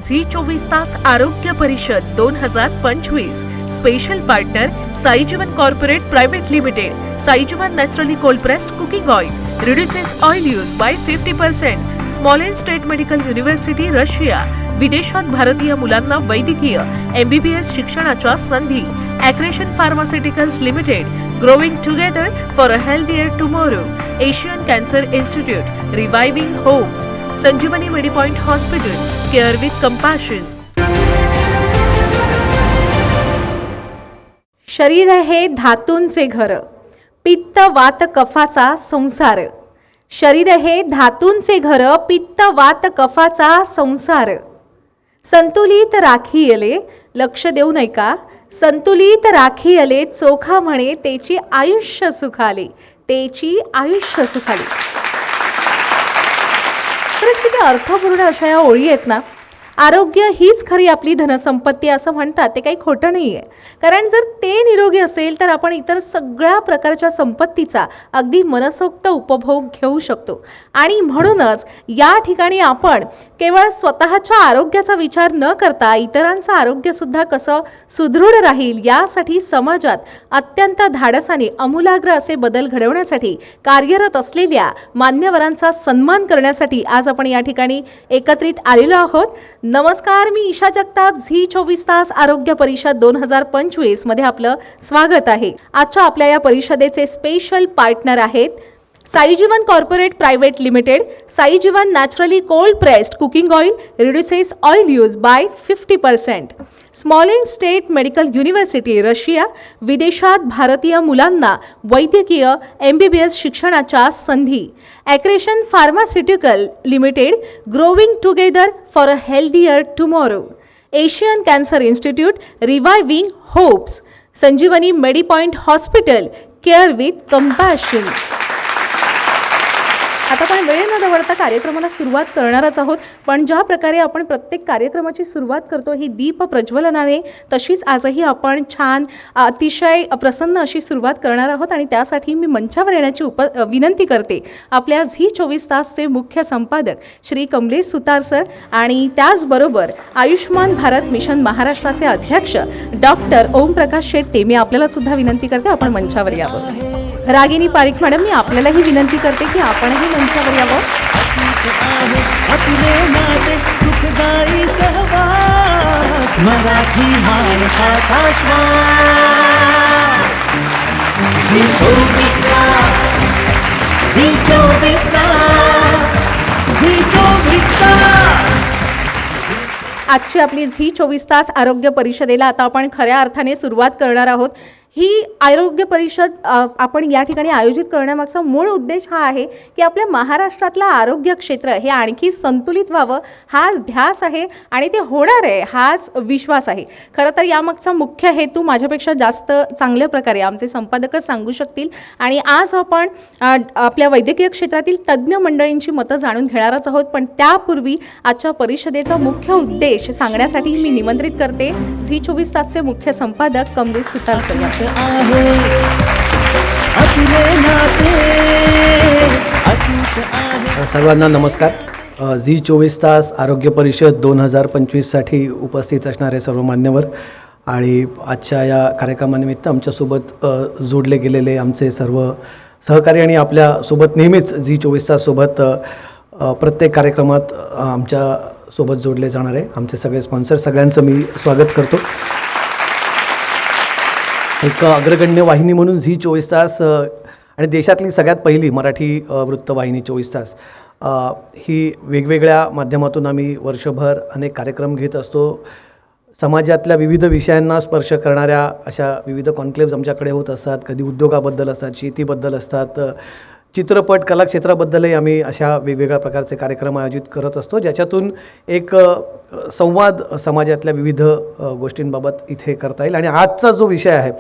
Zee 24 तास आरोग्य परिषद 2025 special partner Saijeevan corporate private limited. Saijeevan naturally cold pressed cooking oil reduces oil use by 50%. Smolensk state medical university Russia. विदेशात भारतीय मुलांना वैद्यकीय MBBS शिक्षणाच्या संधी. Accretion pharmaceuticals limited. Growing together for a healthier tomorrow. Asian cancer institute. Reviving hopes. Sanjeevani Medipoint hospital. Care with compassion. शरीर हे धातूंचे घर, पित्त वात कफाचा संसार. शरीर हे धातूंचे घर, पित्त वात कफाचा संसार. संतुलित राखी येले, लक्ष देऊन ऐका. संतुलित राखी येले, चोखा म्हणे तेची आयुष्य सुखाले. तेची आयुष्य सुखाले. खरंच किती अर्थपूर्ण अशा या ओळी आहेत ना. आरोग्य हीच खरी आपली धनसंपत्ती असं म्हणतात, ते काही खोटं नाही आहे. कारण जर ते निरोगी असेल तर आपण इतर सगळ्या प्रकारच्या संपत्तीचा अगदी मनसोक्त उपभोग घेऊ शकतो. आणि म्हणूनच या ठिकाणी आपण केवळ स्वतःच्या आरोग्याचा विचार न करता इतरांचं आरोग्यसुद्धा कसं सुदृढ राहील यासाठी समाजात अत्यंत धाडसाने अमूलाग्र असे बदल घडवण्यासाठी कार्यरत असलेल्या मान्यवरांचा सन्मान करण्यासाठी आज आपण या ठिकाणी एकत्रित आलेलो आहोत. नमस्कार, मी ईशा जगताप. झी 24 तास आरोग्य परिषद 2025 मध्ये आपलं स्वागत आहे. आजच्या आपल्या या परिषदेचे स्पेशल पार्टनर आहेत Saijeevan corporate private limited. Saijeevan naturally cold pressed cooking oil reduces oil use by 50%. Smolensk state medical university Russia. विदेशात भारतीय मुलांना वैद्यकीय MBBS शिक्षणाच्या संधी. Accretion pharmaceutical limited. Growing together for a healthier tomorrow. Asian cancer institute. Reviving hopes. Sanjeevani Medipoint hospital. Care with compassion. आता आपण वेळ न दवडता कार्यक्रमाला सुरुवात करणारच आहोत. पण ज्या प्रकारे आपण प्रत्येक कार्यक्रमाची सुरुवात करतो ही दीप प्रज्वलनाने, तशीच आजही आपण छान अतिशय प्रसन्न अशी सुरुवात करणार आहोत. आणि त्यासाठी मी मंचावर येण्याची विनंती करते आपल्या झी 24 तासचे मुख्य संपादक श्री कमलेश सुतार सर आणि त्याचबरोबर आयुष्मान भारत मिशन महाराष्ट्राचे अध्यक्ष डॉक्टर ओमप्रकाश शेट्टे. मी आपल्याला सुद्धा विनंती करते आपण मंचावर यावं. रागिनी पारिख मॅडम, मी आपल्यालाही विनंती करते की आपणही मंचावर यावं. मराठी माणसाचा आजची आपली झी 24 तास आरोग्य परिषदेला आता आपण खऱ्या अर्थाने सुरुवात करणार आहोत. ही आरोग्य परिषद आपण या ठिकाणी आयोजित करण्यामागचा मूळ उद्देश हा आहे की आपल्या महाराष्ट्रातलं आरोग्य क्षेत्र हे आणखी संतुलित व्हावं, हाच ध्यास आहे आणि ते होणार आहे हाच विश्वास आहे. खरं तर यामागचा मुख्य हेतू माझ्यापेक्षा जास्त चांगल्या प्रकारे आमचे संपादकच सांगू शकतील. आणि आज आपण आपल्या वैद्यकीय क्षेत्रातील तज्ज्ञ मंडळींची मतं जाणून घेणारच आहोत. पण त्यापूर्वी आजच्या परिषदेचा मुख्य उद्देश सांगण्यासाठी मी निमंत्रित करते झी 24 तासचे मुख्य संपादक कमलेश सुतार सर. सर्वांना नमस्कार. झी 24 तास आरोग्य परिषद 2025साठी उपस्थित असणारे सर्व मान्यवर आणि आजच्या या कार्यक्रमानिमित्त आमच्यासोबत जोडले गेलेले आमचे सर्व सहकारी आणि आपल्यासोबत नेहमीच झी 24 ताससोबत प्रत्येक कार्यक्रमात आमच्यासोबत जोडले जाणारे आमचे सगळे स्पॉन्सर, सगळ्यांचं मी स्वागत करतो. एक अग्रगण्य वाहिनी म्हणून झी 24 तास आणि देशातली सगळ्यात पहिली मराठी वृत्तवाहिनी 24 तास ही वेगवेगळ्या माध्यमातून आम्ही वर्षभर अनेक कार्यक्रम घेत असतो. समाजातल्या विविध विषयांना स्पर्श करणाऱ्या अशा विविध कॉन्क्लेव्ज आमच्याकडे होत असतात. कधी उद्योगाबद्दल असतात, शेतीबद्दल असतात, चित्रपट कलाक्षेत्राबद्दलही आम्ही अशा वेगवेगळ्या प्रकारचे कार्यक्रम आयोजित करत असतो, ज्याच्यातून एक संवाद समाजातल्या विविध गोष्टींबाबत इथे करता येईल. आणि आजचा जो विषय आहे,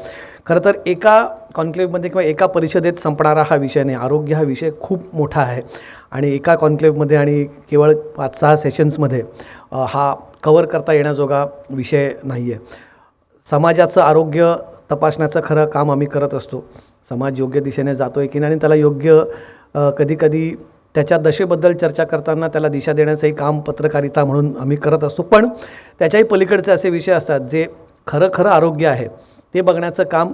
खरं तर एका कॉन्क्लेव्हमध्ये किंवा एका परिषदेत संपणारा हा विषय नाही. आरोग्य हा विषय खूप मोठा आहे आणि एका कॉन्क्लेव्हमध्ये आणि केवळ 5-6 सेशन्समध्ये हा कवर करता येण्याजोगा विषय नाही आहे. समाजाचं आरोग्य तपासण्याचं खरं काम आम्ही करत असतो. समाज योग्य दिशेने जातो आहे की नाही आणि त्याला योग्य कधीकधी त्याच्या दशेबद्दल चर्चा करताना त्याला दिशा देण्याचंही काम पत्रकारिता म्हणून आम्ही करत असतो. पण त्याच्याही पलीकडचे असे विषय असतात जे खरं आरोग्य आहे ते बघण्याचं काम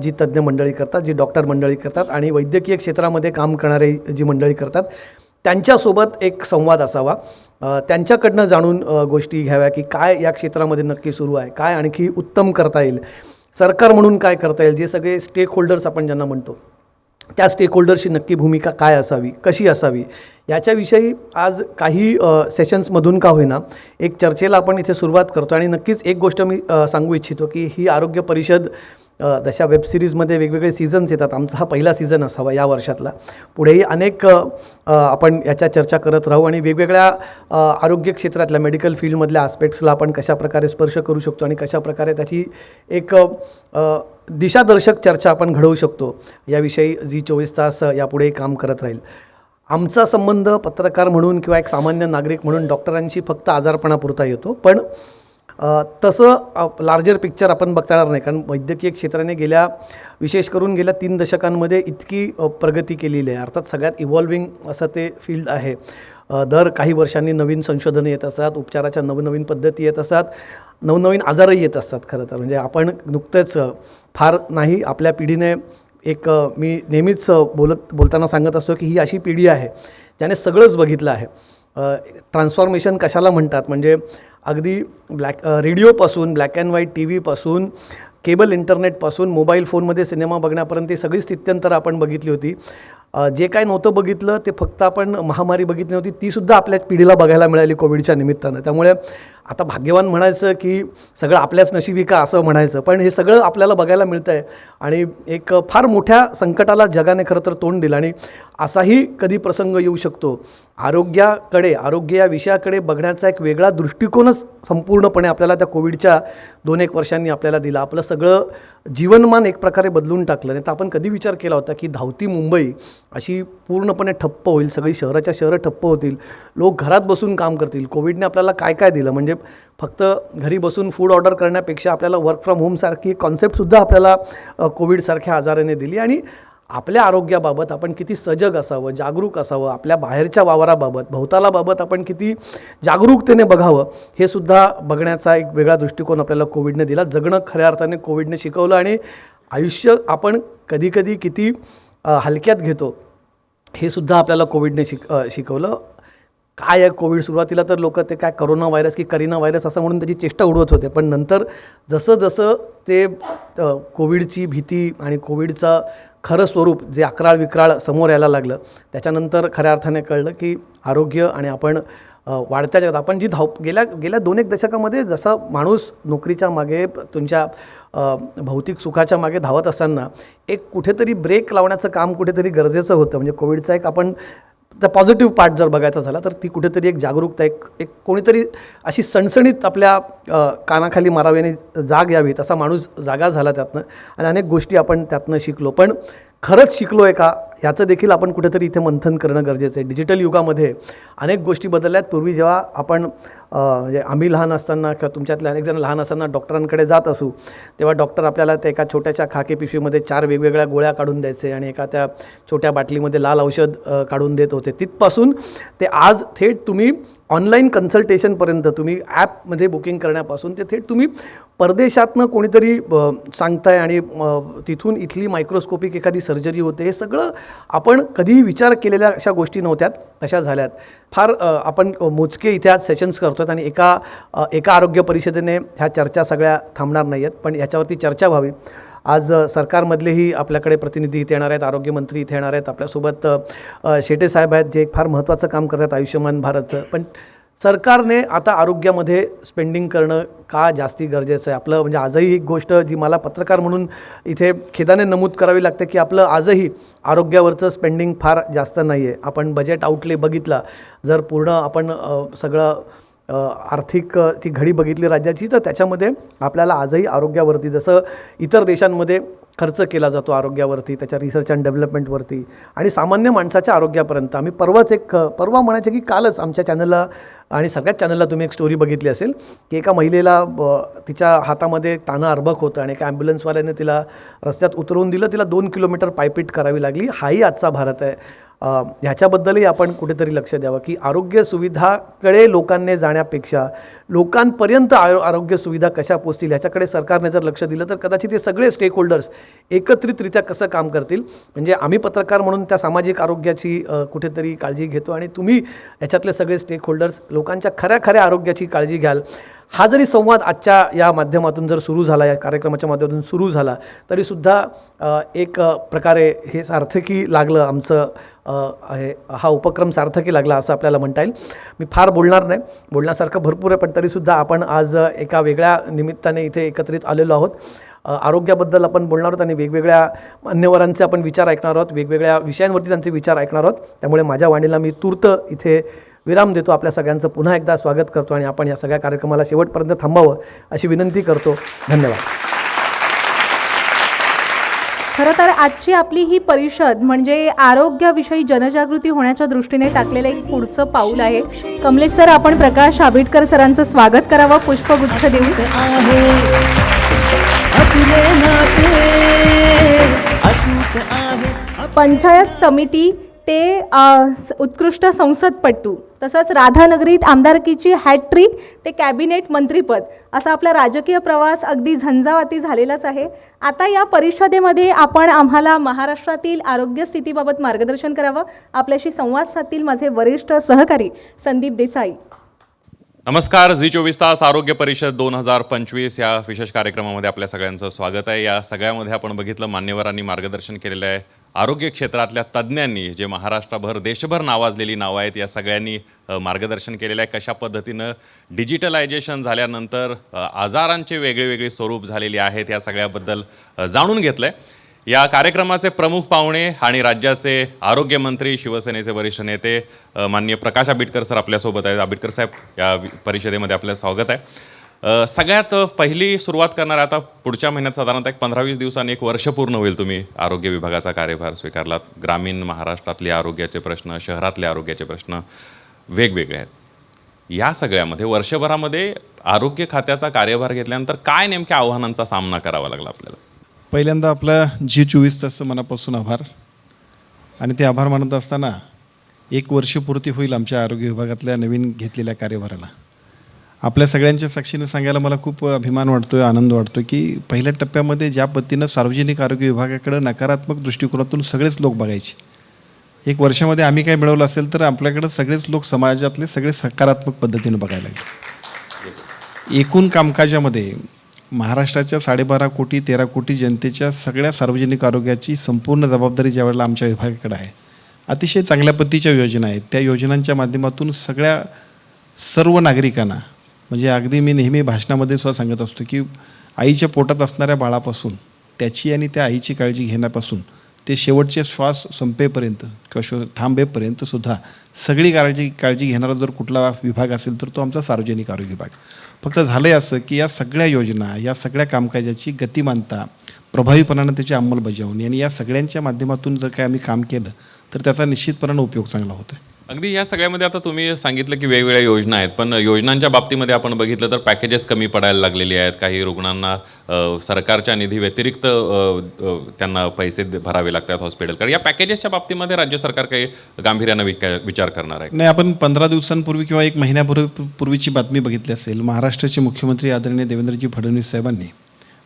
जी तज्ज्ञ मंडळी करतात, जी डॉक्टर मंडळी करतात आणि वैद्यकीय क्षेत्रामध्ये काम करणारी जी मंडळी करतात त्यांच्यासोबत एक संवाद असावा. त्यांच्याकडनं जाणून गोष्टी घ्याव्या की काय या क्षेत्रामध्ये नक्की सुरू आहे, काय आणखी उत्तम करता येईल, सरकार म्हणून काय करता येईल, जे सगळे स्टेक होल्डर्स आपण ज्यांना म्हणतो त्या स्टेक होल्डरची नक्की भूमिका काय असावी, कशी असावी, याच्याविषयी आज काही सेशन्समधून का होईना एक चर्चेला आपण इथे सुरुवात करतो. आणि नक्कीच एक गोष्ट मी सांगू इच्छितो की ही आरोग्य परिषद जशा वेबसिरीजमध्ये वेगवेगळे सीझन्स येतात, आमचा हा पहिला सीझन असावा या वर्षातला. पुढेही अनेक आपण याच्या चर्चा करत राहू आणि वेगवेगळ्या आरोग्य क्षेत्रातल्या मेडिकल फील्डमधल्या आस्पेक्ट्सला आपण कशाप्रकारे स्पर्श करू शकतो आणि कशाप्रकारे त्याची एक दिशादर्शक चर्चा आपण घडवू शकतो याविषयी जी 24 तास यापुढे काम करत राहील. आमचा संबंध पत्रकार म्हणून किंवा एक सामान्य नागरिक म्हणून डॉक्टरांशी फक्त आजारपणापुरता येतो, पण तसं लार्जर पिक्चर आपण बघता येणार नाही. कारण वैद्यकीय क्षेत्राने विशेष करून गेल्या 3 दशकांमध्ये इतकी प्रगती केलेली आहे. अर्थात सगळ्यात इव्हॉल्विंग असं ते फील्ड आहे. दर काही वर्षांनी नवीन संशोधनं येत असतात, उपचाराच्या नवनवीन पद्धती येत असतात, नवनवीन आजारही येत असतात. खरं तर म्हणजे आपण नुकतेच फार नाही आपल्या पिढीने एक मी नेहमीच बोलताना सांगत असतो की ही अशी पिढी आहे ज्याने सगळंच बघितलं आहे. ट्रान्सफॉर्मेशन कशाला म्हणतात म्हणजे अगदी रेडिओपासून ब्लॅक अँड व्हाईट टी व्हीपासून केबल इंटरनेटपासून मोबाईल फोनमध्ये सिनेमा बघण्यापर्यंत ही सगळी स्थित्यंतरं आपण बघितली होती. जे काय नव्हतं बघितलं ते फक्त आपण महामारी बघितली नव्हती, तीसुद्धा आपल्या पिढीला बघायला मिळाली कोविडच्या निमित्तानं. त्यामुळे आता भाग्यवान म्हणायचं की सगळं आपल्याच नशिबी का असं म्हणायचं, पण हे सगळं आपल्याला बघायला मिळतं आहे. आणि एक फार मोठ्या संकटाला जगाने खरं तर तोंड दिलं आणि असाही कधी प्रसंग येऊ शकतो. आरोग्य या विषयाकडे बघण्याचा एक वेगळा दृष्टिकोनच संपूर्णपणे आपल्याला त्या कोविडच्या 2-1 वर्षांनी आपल्याला दिला. आपलं सगळं जीवनमान एक प्रकारे बदलून टाकलं. नाही तर आपण कधी विचार केला होता की धावती मुंबई अशी पूर्णपणे ठप्प होईल, सगळी शहराच्या शहरं ठप्प होतील, लोक घरात बसून काम करतील. कोविडने आपल्याला काय काय दिलं म्हणजे फक्त घरी बसून फूड ऑर्डर करण्यापेक्षा आपल्याला वर्क फ्रॉम होमसारखी कॉन्सेप्टसुद्धा आपल्याला कोविडसारख्या आजाराने दिली. आणि आपल्या आरोग्याबाबत आपण किती सजग असावं, जागरूक असावं, आपल्या बाहेरच्या वावराबाबत भोवतालाबाबत आपण किती जागरूकतेने बघावं हे सुद्धा बघण्याचा एक वेगळा दृष्टिकोन आपल्याला कोविडने दिला. जगणं खऱ्या अर्थाने कोविडने शिकवलं आणि आयुष्य आपण कधीकधी किती हलक्यात घेतो हे सुद्धा आपल्याला कोविडने शिकवलं. काय आहे कोविड, सुरुवातीला तर लोक ते काय करोना व्हायरस की करीना व्हायरस असं म्हणून त्याची चेष्टा उडवत होते, पण नंतर जसं ते कोविडची भीती आणि कोविडचं खरं स्वरूप जे अकराळ विक्राळ समोर यायला लागलं त्याच्यानंतर खऱ्या अर्थाने कळलं की आरोग्य आणि आपण वाढत्या जगात आपण जी गेल्या 2-1 दशकामध्ये जसा माणूस नोकरीच्या मागे तुमच्या भौतिक सुखाच्या मागे धावत असताना एक कुठेतरी ब्रेक लावण्याचं काम कुठेतरी गरजेचं होतं. म्हणजे कोविडचा एक आपण द पॉझिटिव्ह पार्ट जर बघायचा झाला तर ती कुठेतरी एक जागरूकता, एक कोणीतरी अशी सणसणीत आपल्या कानाखाली माराव्याने जाग यावी तसा माणूस जागा झाला त्यातनं आणि अनेक गोष्टी आपण त्यातनं शिकलो. पण खरंच शिकलो आहे का ह्याचं देखील आपण कुठेतरी इथे मंथन करणं गरजेचं आहे. डिजिटल युगामध्ये अनेक गोष्टी बदलल्यात. पूर्वी जेव्हा आपण म्हणजे आम्ही लहान असताना किंवा तुमच्यातले अनेक जण लहान असताना डॉक्टरांकडे जात असू तेव्हा डॉक्टर आपल्याला त्या एका छोट्याशा खाकी पिशवीमध्ये 4 वेगवेगळ्या गोळ्या काढून द्यायचे आणि एका त्या छोट्या बाटलीमध्ये लाल औषध काढून देत होते. तिथपासून ते आज थेट तुम्ही ऑनलाईन कन्सल्टेशनपर्यंत, तुम्ही ॲपमध्ये बुकिंग करण्यापासून ते थेट तुम्ही परदेशातनं कोणीतरी सांगताय आणि तिथून इथली मायक्रोस्कोपिक एखादी सर्जरी होते. हे सगळं आपण कधीही विचार केलेल्या अशा गोष्टी नव्हत्यात, तशा झाल्यात. फार आपण मोजके इथे आज सेशन्स करतो आणि एका आरोग्य परिषदेने ह्या चर्चा सगळ्या थांबणार नाही आहेत, पण ह्याच्यावरती चर्चा व्हावी. आज सरकारमधलेही आपल्याकडे प्रतिनिधी इथे येणार आहेत, आरोग्यमंत्री इथे येणार आहेत, आपल्यासोबत शेटे साहेब आहेत जे एक फार महत्त्वाचं काम करतात आयुष्यमान भारतचं. पण सरकारने आता आरोग्यामध्ये स्पेंडिंग करणं का जास्ती गरजेचं आहे आपलं. म्हणजे आजही एक गोष्ट जी मला पत्रकार म्हणून इथे खेदाने नमूद करावी लागते की आपलं आजही आरोग्यावरचं स्पेंडिंग फार जास्त नाही आहे. आपण बजेट आउटले बघितला, जर पूर्ण आपण सगळं आर्थिक ती घडी बघितली राज्याची तर त्याच्यामध्ये आपल्याला आजही आरोग्यावरती जसं इतर देशांमध्ये खर्च केला जातो आरोग्यावरती, त्याच्या रिसर्च अँड डेव्हलपमेंटवरती आणि सामान्य माणसाच्या आरोग्यापर्यंत. आम्ही परवा म्हणायचं की कालच आमच्या चॅनलला आणि सगळ्याच चॅनलला तुम्ही एक स्टोरी बघितली असेल की एका महिलेला तिच्या हातामध्ये तानं अर्भक होतं आणि एका ॲम्ब्युलन्सवाल्याने तिला रस्त्यात उतरवून दिलं, तिला 2 किलोमीटर पायपीट करावी लागली. हाही आजचा भारत आहे. ह्याच्याबद्दलही आपण कुठेतरी लक्ष द्यावं की आरोग्य सुविधाकडे लोकांनी जाण्यापेक्षा लोकांपर्यंत आरोग्य सुविधा कशा पोचतील ह्याच्याकडे सरकारने जर लक्ष दिलं तर कदाचित हे सगळे स्टेक होल्डर्स एकत्रितरित्या कसं काम करतील. म्हणजे आम्ही पत्रकार म्हणून त्या सामाजिक आरोग्याची कुठेतरी काळजी घेतो आणि तुम्ही याच्यातले सगळे स्टेक होल्डर्स लोकांच्या खऱ्या आरोग्याची काळजी घ्याल. हा जरी संवाद आजच्या या माध्यमातून जर सुरू झाला, या कार्यक्रमाच्या माध्यमातून सुरू झाला, तरीसुद्धा एक प्रकारे हे सार्थकी लागलं आमचं हा उपक्रम सार्थकी लागला असं आपल्याला म्हणता येईल. मी फार बोलणार नाही, बोलण्यासारखं भरपूर आहे, पण तरीसुद्धा आपण आज एका वेगळ्या निमित्ताने इथे एकत्रित आलेलो आहोत. आरोग्याबद्दल आपण बोलणार आहोत आणि वेगवेगळ्या मान्यवरांचे आपण विचार ऐकणार आहोत, वेगवेगळ्या विषयांवरती त्यांचे विचार ऐकणार आहोत. त्यामुळे माझ्या वाणीला मी तूर्त इथे विराम देतो. आपल्या सगळ्यांचं पुन्हा एकदा स्वागत करतो आणि आपण या सगळ्या कार्यक्रमाला शेवटपर्यंत थांबावं अशी विनंती करतो. धन्यवाद. खरं तर आजची आपली ही परिषद म्हणजे आरोग्याविषयी जनजागृती होण्याच्या दृष्टीने टाकलेलं एक पुढचं पाऊल आहे. कमलेश सर, आपण प्रकाश आंबेडकर सरांचं स्वागत करावं पुष्पगुच्छ देऊन. पंचायत समिती ते उत्कृष्ट संसदपटू, तसंच राधानगरीत आमदारकीची हॅट्रिक ते कॅबिनेट मंत्रीपद, असा आपला राजकीय प्रवास अगदी झंझावाती झालेलाच आहे. आता या परिषदेमध्ये आपण आम्हाला महाराष्ट्रातील आरोग्य स्थितीबाबत मार्गदर्शन करावं. आपल्याशी संवाद साधतील माझे वरिष्ठ सहकारी संदीप देसाई. नमस्कार. झी 24 तास आरोग्य परिषद 2025 या विशेष कार्यक्रमामध्ये आपल्या सगळ्यांचं स्वागत आहे. या सगळ्यामध्ये आपण बघितलं मान्यवरांनी मार्गदर्शन केलेलं आहे. आरोग्य क्षेत्रातल्या तज्ज्ञांनी, जे महाराष्ट्रभर देशभर नावाजलेली नावं आहेत, या सगळ्यांनी मार्गदर्शन केलेलं आहे. कशा पद्धतीनं डिजिटलायझेशन झाल्यानंतर आजारांचे वेगळे स्वरूप झालेली आहेत, या सगळ्याबद्दल जाणून घेतलं आहे. या कार्यक्रमाचे प्रमुख पाहुणे आणि राज्याचे आरोग्यमंत्री, शिवसेनेचे वरिष्ठ नेते माननीय प्रकाश आंबेडकर सर आपल्यासोबत आहेत. आंबेडकर साहेब, या परिषदेमध्ये आपलं स्वागत आहे. सगळ्यात पहिली सुरुवात करणार आता पुढच्या महिन्यात साधारणतः 15-20 दिवसांनी 1 वर्ष पूर्ण होईल तुम्ही आरोग्य विभागाचा कार्यभार स्वीकारलात. ग्रामीण महाराष्ट्रातले आरोग्याचे प्रश्न, शहरातले आरोग्याचे प्रश्न वेगवेगळे आहेत. या सगळ्यामध्ये वर्षभरामध्ये आरोग्य खात्याचा कार्यभार घेतल्यानंतर काय नेमक्या आव्हानांचा सामना करावा लागला आपल्याला? पहिल्यांदा आपला झी 24 तासचं मनापासून आभार. आणि ते आभार मानत असताना 1 वर्ष पूर्ती होईल आमच्या आरोग्य विभागातल्या नवीन घेतलेल्या कार्यभाराला. आपल्या सगळ्यांच्या साक्षीने सांगायला मला खूप अभिमान वाटतो आहे, आनंद वाटतो की पहिल्या टप्प्यामध्ये ज्या पद्धतीनं सार्वजनिक आरोग्य विभागाकडे नकारात्मक दृष्टिकोनातून सगळेच लोक बघायचे, 1 वर्षामध्ये आम्ही काय मिळवलं असेल तर आपल्याकडं सगळेच लोक समाजातले सगळे सकारात्मक पद्धतीनं बघायला लागले. एकूण कामकाजामध्ये महाराष्ट्राच्या 12.5 कोटी 13 कोटी जनतेच्या सगळ्या सार्वजनिक आरोग्याची संपूर्ण जबाबदारी ज्यावेळेला आमच्या विभागाकडे आहे. अतिशय चांगल्या पद्धतीच्या योजना आहेत. त्या योजनांच्या माध्यमातून सर्व नागरिकांना, म्हणजे अगदी मी नेहमी भाषणामध्ये सुद्धा सांगत असतो की आईच्या पोटात असणाऱ्या बाळापासून त्याची आणि त्या आईची काळजी घेण्यापासून ते शेवटचे श्वास संपेपर्यंत किंवा थांबेपर्यंत सुद्धा सगळी काळजी घेणारा जर कुठला विभाग असेल तर तो आमचा सार्वजनिक आरोग्य विभाग. फक्त झालं आहे असं की या सगळ्या योजना, या सगळ्या कामकाजाची गतिमानता, प्रभावीपणानं त्याची अंमलबजावणी आणि या सगळ्यांच्या माध्यमातून जर काय आम्ही काम केलं तर त्याचा निश्चितपणानं उपयोग चांगला होतो. अगदी या सगळ्यामध्ये आता तुम्ही सांगितलं की वेगवेगळ्या योजना आहेत, पण योजनांच्या बाबतीमध्ये आपण बघितलं तर पॅकेजेस कमी पडायला लागलेली आहेत. काही रुग्णांना सरकारच्या निधी व्यतिरिक्त त्यांना पैसे भरावे लागतात हॉस्पिटलकडे. या पॅकेजेसच्या बाबतीमध्ये राज्य सरकार काही गांभीर्यानं विचार करणार आहे? नाही, आपण 15 दिवसांपूर्वी किंवा 1 महिन्यापूर्वीची बातमी बघितली असेल. महाराष्ट्राचे मुख्यमंत्री आदरणीय देवेंद्रजी फडणवीस साहेबांनी,